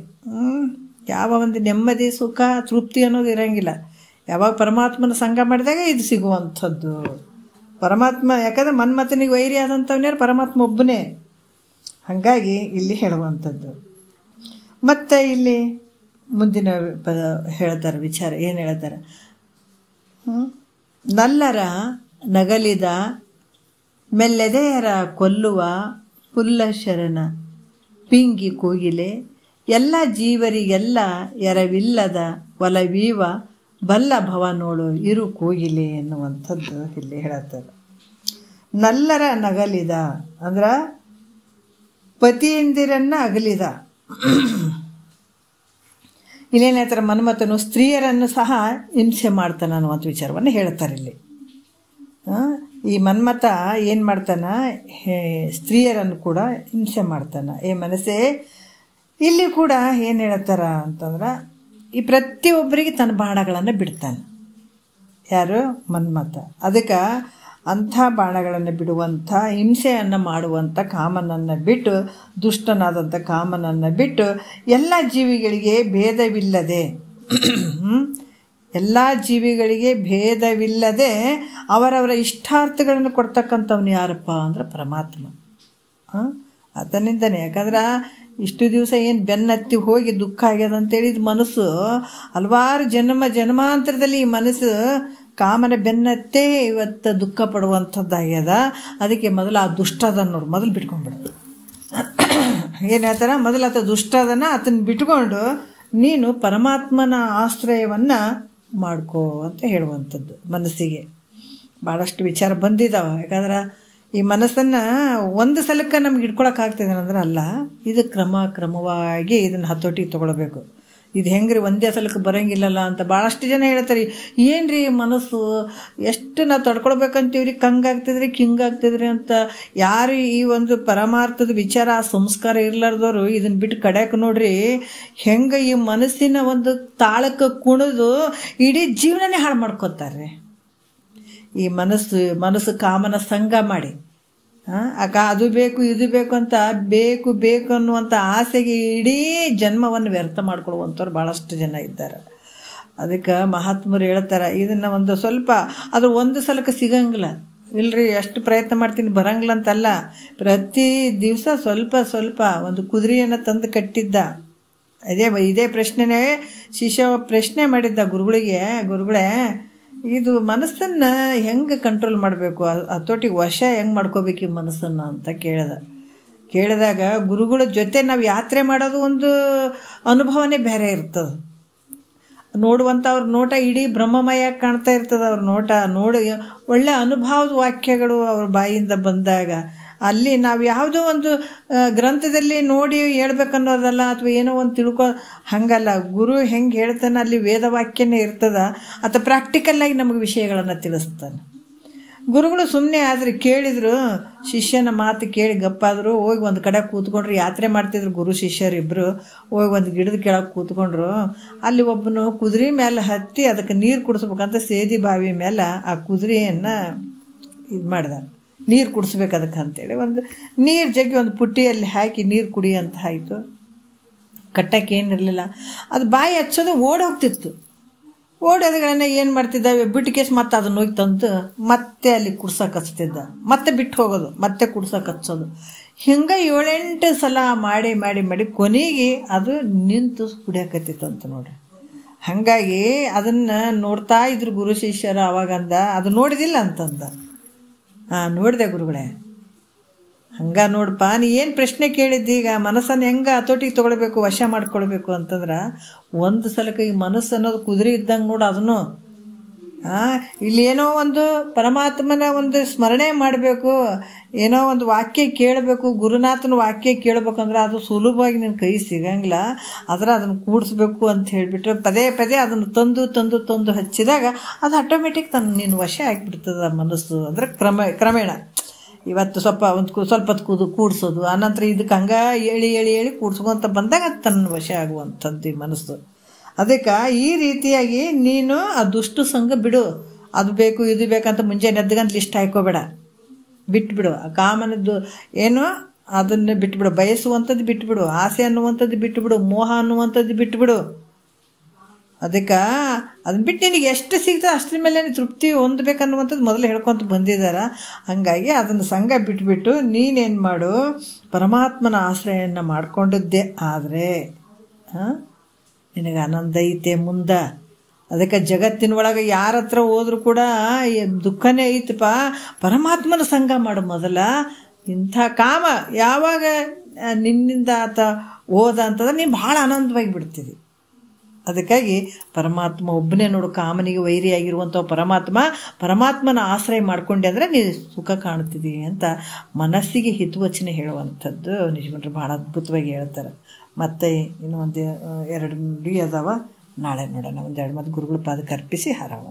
ಯಾವ ಒಂದು ನೆಮ್ಮದಿ ಸುಖ ತೃಪ್ತಿ ಅನ್ನೋದು ಇರೋಂಗಿಲ್ಲ. ಯಾವಾಗ ಪರಮಾತ್ಮನ ಸಂಘ ಮಾಡಿದಾಗ ಇದು ಸಿಗುವಂಥದ್ದು. ಪರಮಾತ್ಮ, ಯಾಕಂದರೆ ಮನ್ಮಥನಿಗೆ ವೈರಿ ಆದಂಥವ್ನ್ಯಾರು? ಪರಮಾತ್ಮ ಒಬ್ಬನೇ. ಹಾಗಾಗಿ ಇಲ್ಲಿ ಹೇಳುವಂಥದ್ದು. ಮತ್ತು ಇಲ್ಲಿ ಮುಂದಿನ ಹೇಳ್ತಾರೆ ವಿಚಾರ. ಏನು ಹೇಳ್ತಾರೆ? ನಲ್ಲರ ನಗಲಿದ ಮೆಲ್ಲೆದೆಯರ ಕೊಲ್ಲುವ ಪುಲ್ಲಶರನ ಪಿಂಗಿ ಕೋಗಿಲೆ ಎಲ್ಲ ಜೀವರಿಗೆಲ್ಲ ಎರವಿಲ್ಲದ ಒಲವೀವ ಬಲ್ಲ ಭವನೋಳು ಇರು ಕೋಗಿಲೆ ಎನ್ನುವಂಥದ್ದು ಇಲ್ಲಿ ಹೇಳುತ್ತಾರೆ. ನಲ್ಲರ ನಗಲಿದ ಅಂದ್ರೆ ಪತಿಯಂದಿರನ್ನ ಅಗಲಿದ. ಇಲ್ಲೇನು ಹೇಳ್ತಾರೆ? ಮನ್ಮಥನು ಸ್ತ್ರೀಯರನ್ನು ಸಹ ಹಿಂಸೆ ಮಾಡ್ತಾನೆ ಅನ್ನುವಂಥ ವಿಚಾರವನ್ನು ಹೇಳ್ತಾರೆ ಇಲ್ಲಿ. ಈ ಮನ್ಮಥ ಏನು ಮಾಡ್ತಾನೆ? ಸ್ತ್ರೀಯರನ್ನು ಕೂಡ ಹಿಂಸೆ ಮಾಡ್ತಾನೆ. ಮನಸ್ಸೇ ಇಲ್ಲಿ ಕೂಡ ಏನು ಹೇಳ್ತಾರ ಅಂತಂದ್ರೆ, ಈ ಪ್ರತಿಯೊಬ್ಬರಿಗೆ ತನ್ನ ಬಾಣಗಳನ್ನು ಬಿಡ್ತಾನೆ. ಯಾರು? ಮನ್ಮಥ. ಅದಕ್ಕೆ ಅಂಥ ಬಾಣಗಳನ್ನು ಬಿಡುವಂಥ, ಹಿಂಸೆಯನ್ನು ಮಾಡುವಂಥ ಕಾಮನನ್ನು ಬಿಟ್ಟು, ದುಷ್ಟನಾದಂಥ ಕಾಮನನ್ನು ಬಿಟ್ಟು ಎಲ್ಲ ಜೀವಿಗಳಿಗೆ ಭೇದವಿಲ್ಲದೆ ಎಲ್ಲ ಜೀವಿಗಳಿಗೆ ಭೇದವಿಲ್ಲದೆ ಅವರವರ ಇಷ್ಟಾರ್ಥಗಳನ್ನು ಕೊಡ್ತಕ್ಕಂಥವ್ನು ಯಾರಪ್ಪ ಅಂದ್ರೆ ಪರಮಾತ್ಮ. ಅದರಿಂದನೇ. ಯಾಕಂದ್ರೆ ಇಷ್ಟು ದಿವಸ ಏನು ಬೆನ್ನತ್ತಿ ಹೋಗಿ ದುಃಖ ಆಗ್ಯದ ಅಂತೇಳಿ ಇದು ಮನಸ್ಸು ಹಲವಾರು ಜನ್ಮಾಂತರದಲ್ಲಿ ಈ ಮನಸ್ಸು ಕಾಮನ ಬೆನ್ನತ್ತೇ ಇವತ್ತು ದುಃಖ ಪಡುವಂಥದ್ದಾಗ್ಯದ. ಅದಕ್ಕೆ ಮೊದಲು ಆ ದುಷ್ಟದನ್ನು ನೋಡಿ ಮೊದಲು ಬಿಟ್ಕೊಂಡ್ಬಿಡು. ಏನು ಹೇಳ್ತಾರ? ಮೊದಲು ಆತ ದುಷ್ಟದನ್ನು ಆತನ ಬಿಟ್ಕೊಂಡು ನೀನು ಪರಮಾತ್ಮನ ಆಶ್ರಯವನ್ನು ಮಾಡ್ಕೋ ಅಂತ ಹೇಳುವಂಥದ್ದು. ಮನಸ್ಸಿಗೆ ಭಾಳಷ್ಟು ವಿಚಾರ ಬಂದಿದ್ದಾವೆ. ಯಾಕಂದ್ರೆ ಈ ಮನಸ್ಸನ್ನು ಒಂದು ಸಲಕ್ಕೆ ನಮ್ಗೆ ಇಟ್ಕೊಳಕ್ಕಾಗ್ತದೆ ಅಂದ್ರೆ ಅಲ್ಲ. ಇದು ಕ್ರಮವಾಗಿ ಇದನ್ನು ಹತೋಟಿಗೆ ತೊಗೊಳ್ಬೇಕು. ಇದು ಹೆಂಗ್ರಿ ಒಂದೇ ಸಲಕ್ಕೆ ಬರೋಂಗಿಲ್ಲಲ್ಲ ಅಂತ ಭಾಳಷ್ಟು ಜನ ಹೇಳ್ತಾರೆ. ಏನು ರೀ ಮನಸ್ಸು ಎಷ್ಟು ನಾವು ತಡ್ಕೊಳ್ಬೇಕಂತೀವ್ರಿ, ಕಂಗಾಗ್ತಿದ್ರಿ ಕಿಂಗಾಗ್ತಿದ್ರಿ ಅಂತ. ಯಾರು ಈ ಒಂದು ಪರಮಾರ್ಥದ ವಿಚಾರ ಸಂಸ್ಕಾರ ಇರ್ಲಾರ್ದವರು ಇದನ್ನು ಬಿಟ್ಟು ಕಡ್ಯಾಕ ನೋಡ್ರಿ ಹೆಂಗೆ ಈ ಮನಸ್ಸಿನ ಒಂದು ತಾಳಕ್ಕೆ ಕುಣಿದು ಇಡೀ ಜೀವನನೇ ಹಾಳು ಮಾಡ್ಕೋತಾರೆ. ಈ ಮನಸ್ಸು ಕಾಮನ ಸಂಘ ಮಾಡಿ ಅದು ಬೇಕು ಇದು ಬೇಕು ಅಂತ ಬೇಕು ಅನ್ನುವಂಥ ಆಸೆಗೆ ಇಡೀ ಜನ್ಮವನ್ನು ವ್ಯರ್ಥ ಮಾಡ್ಕೊಳ್ಳುವಂಥವ್ರು ಭಾಳಷ್ಟು ಜನ ಇದ್ದಾರೆ. ಅದಕ್ಕೆ ಮಹಾತ್ಮರು ಹೇಳ್ತಾರೆ, ಇದನ್ನು ಒಂದು ಸ್ವಲ್ಪ ಅದು ಒಂದು ಸಲಕ್ಕೆ ಸಿಗಂಗಿಲ್ಲ. ಇಲ್ರಿ ಎಷ್ಟು ಪ್ರಯತ್ನ ಮಾಡ್ತೀನಿ ಬರಂಗಿಲ್ಲ ಅಂತಲ್ಲ. ಪ್ರತಿ ದಿವಸ ಸ್ವಲ್ಪ ಒಂದು ಕುದುರೆಯನ್ನು ತಂದು ಕಟ್ಟಿದ್ದ. ಇದೇ ಪ್ರಶ್ನೆನೇ ಶಿಷ್ಯ ಪ್ರಶ್ನೆ ಮಾಡಿದ್ದ ಗುರುಗಳೇ ಇದು ಮನಸ್ಸನ್ನು ಹೆಂಗೆ ಕಂಟ್ರೋಲ್ ಮಾಡಬೇಕು, ಹತೋಟಿಗೆ ವಶ ಹೆಂಗೆ ಮಾಡ್ಕೋಬೇಕು ಈ ಮನಸ್ಸನ್ನು ಅಂತ ಕೇಳಿದಾಗ ಗುರುಗಳ ಜೊತೆ ನಾವು ಯಾತ್ರೆ ಮಾಡೋದು ಒಂದು ಅನುಭವನೇ ಬೇರೆ ಇರ್ತದೆ. ನೋಡುವಂಥ ಅವ್ರ ನೋಟ ಇಡೀ ಬ್ರಹ್ಮಮಯ ಕಾಣ್ತಾ ಇರ್ತದೆ. ಅವ್ರ ನೋಟ ನೋಡಿ ಒಳ್ಳೆ ಅನುಭವದ ವಾಕ್ಯಗಳು ಅವ್ರ ಬಾಯಿಂದ ಬಂದಾಗ ಅಲ್ಲಿ ನಾವು ಯಾವುದೋ ಒಂದು ಗ್ರಂಥದಲ್ಲಿ ನೋಡಿ ಹೇಳ್ಬೇಕನ್ನೋದಲ್ಲ ಅಥವಾ ಏನೋ ಒಂದು ತಿಳ್ಕೊ ಹಾಗಲ್ಲ. ಗುರು ಹೆಂಗೆ ಹೇಳ್ತಾನೆ ಅಲ್ಲಿ ವೇದವಾಕ್ಯನೇ ಇರ್ತದ. ಅಥವಾ ಪ್ರಾಕ್ಟಿಕಲ್ಲಾಗಿ ನಮಗೆ ವಿಷಯಗಳನ್ನು ತಿಳಿಸ್ತಾನೆ. ಗುರುಗಳು ಸುಮ್ಮನೆ ಆದರೆ ಕೇಳಿದ್ರು, ಶಿಷ್ಯನ ಮಾತು ಕೇಳಿ ಗಪ್ಪಾದರು. ಹೋಗಿ ಒಂದು ಕಡೆ ಕೂತ್ಕೊಂಡ್ರು. ಯಾತ್ರೆ ಮಾಡ್ತಿದ್ರು ಗುರು ಶಿಷ್ಯರಿಬ್ಬರು. ಹೋಗಿ ಒಂದು ಗಿಡದ ಕೆಳಗೆ ಕೂತ್ಕೊಂಡ್ರು. ಅಲ್ಲಿ ಒಬ್ಬನು ಕುದುರೆ ಮೇಲೆ ಹತ್ತಿ ಅದಕ್ಕೆ ನೀರು ಕುಡಿಸ್ಬೇಕಂತ ಸೇದಿ ಬಾವಿ ಮೇಲೆ ಆ ಕುದುರೆಯನ್ನು ಇದು ಮಾಡ್ದ. ನೀರು ಕುಡಿಸ್ಬೇಕು ಅದಕ್ಕೆ ಅಂತೇಳಿ ಒಂದು ನೀರು ಜಗ್ಗಿ ಒಂದು ಪುಟ್ಟಿಯಲ್ಲಿ ಹಾಕಿ ನೀರು ಕುಡಿ ಅಂತ ಆಯಿತು. ಕಟ್ಟಕ್ಕೆ ಏನಿರಲಿಲ್ಲ. ಅದು ಬಾಯಿ ಹಚ್ಚೋದು ಓಡೋಗ್ತಿತ್ತು. ಓಡೋದ್ಗಳನ್ನ ಏನು ಮಾಡ್ತಿದ್ದಾವೆ ಬಿಟ್ಟು ಕೇಸ್ ಮತ್ತೆ ಅದನ್ನ ಹೋಗಿ ತಂದು ಮತ್ತೆ ಅಲ್ಲಿ ಕುಡ್ಸಕ್ಕೆ ಹಚ್ತಿದ್ದ. ಮತ್ತೆ ಬಿಟ್ಟು ಹೋಗೋದು, ಮತ್ತೆ ಕುಡ್ಸಕ್ಕೆ ಹಚ್ಚೋದು. ಹಿಂಗೆ 7-8 ಸಲ ಮಾಡಿ ಕೊನೆಗೆ ಅದು ನಿಂತು ಕುಡಿಯಕತ್ತಿತ್ತಂತ ನೋಡ್ರಿ. ಹಾಗಾಗಿ ಅದನ್ನು ನೋಡ್ತಾ ಇದ್ರು ಗುರು ಶಿಷ್ಯರು. ಅವಾಗಂದ ಅದು ನೋಡಿದಿಲ್ಲ ಅಂತಂದ. ನೋಡಿದೆ ಗುರುಗಳೇ. ಹಂಗೆ ನೋಡಪ್ಪ, ನೀ ಏನು ಪ್ರಶ್ನೆ ಕೇಳಿದ್ದೀಗ ಮನಸ್ಸನ್ನು ಹೆಂಗೆ ಹತೋಟಿಗೆ ತೊಗೊಳ್ಬೇಕು, ವಶ ಮಾಡ್ಕೊಳ್ಬೇಕು ಅಂತಂದ್ರೆ ಒಂದು ಸಲಕ್ಕೆ ಈ ಮನಸ್ಸು ಅನ್ನೋದು ಕುದುರೆ ಇದ್ದಂಗೆ ನೋಡು. ಅದನ್ನು ಇಲ್ಲಿ ಏನೋ ಒಂದು ಪರಮಾತ್ಮನ ಒಂದು ಸ್ಮರಣೆ ಮಾಡಬೇಕು, ಏನೋ ಒಂದು ವಾಕ್ಯ ಕೇಳಬೇಕು, ಗುರುನಾಥನ ವಾಕ್ಯ ಕೇಳಬೇಕಂದ್ರೆ ಅದು ಸುಲಭವಾಗಿ ನಿನ್ನ ಕೈ ಸಿಗಂಗಿಲ್ಲ. ಆದರೆ ಅದನ್ನು ಕೂಡಿಸ್ಬೇಕು ಅಂತ ಹೇಳಿಬಿಟ್ರೆ ಪದೇ ಅದನ್ನು ತಂದು ಹಚ್ಚಿದಾಗ ಅದು ಆಟೋಮೆಟಿಕ್ ನಿನ್ನ ವಶ ಆಗಿಬಿಡ್ತದೆ ಮನಸ್ಸು. ಅಂದರೆ ಕ್ರಮೇಣ ಇವತ್ತು ಸ್ವಲ್ಪ ಹೊತ್ತು ಕೂಡಿಸೋದು, ಆನಂತರ ಇದಕ್ಕೆ ಹಂಗೆ ಹೇಳಿ ಹೇಳಿ ಹೇಳಿ ಕೂಡ್ಸ್ಕೊಂತ ಬಂದಾಗ ತನ್ನ ವಶ ಆಗುವಂಥದ್ದು ಈ ಮನಸ್ಸು. ಅದಕ್ಕೆ ಈ ರೀತಿಯಾಗಿ ನೀನು ಆ ದುಷ್ಟು ಸಂಘ ಬಿಡು. ಅದು ಬೇಕು ಇದು ಬೇಕಂತ ಮುಂಜಾನೆ ಎದ್ದುಗಂತ ಲಿಸ್ಟ್ ಹಾಕೋಬೇಡ, ಬಿಟ್ಬಿಡು. ಆ ಕಾಮನದ್ದು ಏನು ಅದನ್ನು ಬಿಟ್ಬಿಡು, ಬಯಸುವಂಥದ್ದು ಬಿಟ್ಬಿಡು, ಆಸೆ ಅನ್ನುವಂಥದ್ದು ಬಿಟ್ಬಿಡು, ಮೋಹ ಅನ್ನುವಂಥದ್ದು ಬಿಟ್ಬಿಡು. ಅದಕ್ಕೆ ಅದನ್ನ ಬಿಟ್ಟು ನಿನಗೆ ಎಷ್ಟು ಸಿಗ್ತದೆ ಅಷ್ಟರ ಮೇಲೆ ತೃಪ್ತಿ ಹೊಂದಬೇಕನ್ನುವಂಥದ್ದು ಮೊದಲು ಹೇಳ್ಕೊತ ಬಂದಿದ್ದಾರೆ. ಹಾಗಾಗಿ ಅದನ್ನು ಸಂಘ ಬಿಟ್ಬಿಟ್ಟು ನೀನೇನು ಮಾಡು, ಪರಮಾತ್ಮನ ಆಶ್ರಯವನ್ನು ಮಾಡಿಕೊಂಡಿದ್ದೆ ಆದರೆ ನಿನಗೆ ಆನಂದ ಐತೆ ಮುಂದೆ. ಅದಕ್ಕೆ ಜಗತ್ತಿನೊಳಗೆ ಯಾರ ಹತ್ರ ಹೋದ್ರೂ ಕೂಡ ದುಃಖನೇ ಐತಪ್ಪ. ಪರಮಾತ್ಮನ ಸಂಘ ಮಾಡು ಮೊದಲ. ಇಂಥ ಕಾಮ ಯಾವಾಗ ನಿನ್ನಿಂದ ಆತ ಹೋದ ಅಂತಂದ್ರೆ ನೀನು ಭಾಳ ಆನಂದವಾಗಿ ಬಿಡ್ತೀವಿ. ಅದಕ್ಕಾಗಿ ಪರಮಾತ್ಮ ಒಬ್ಬನೇ ನೋಡು, ಕಾಮನಿಗೆ ವೈರಿಯಾಗಿರುವಂಥ ಪರಮಾತ್ಮನ ಆಶ್ರಯ ಮಾಡ್ಕೊಂಡೆ ಅಂದರೆ ನೀನು ಸುಖ ಕಾಣ್ತಿದ್ದೀವಿ ಅಂತ ಮನಸ್ಸಿಗೆ ಹಿತವಚನೆ ಹೇಳುವಂಥದ್ದು ನಿಜಮಂಡ್ರು ಭಾಳ ಅದ್ಭುತವಾಗಿ ಹೇಳ್ತಾರೆ. ಮತ್ತು ಇನ್ನೂ 2 ನುಡಿ ಅದಾವ, ನಾಳೆ ನೋಡೋಣ. 1-2 ಮಾತು ಗುರುಗಳ ಪಾದಕ್ಕೆ ಅರ್ಪಿಸಿ ಹರವ.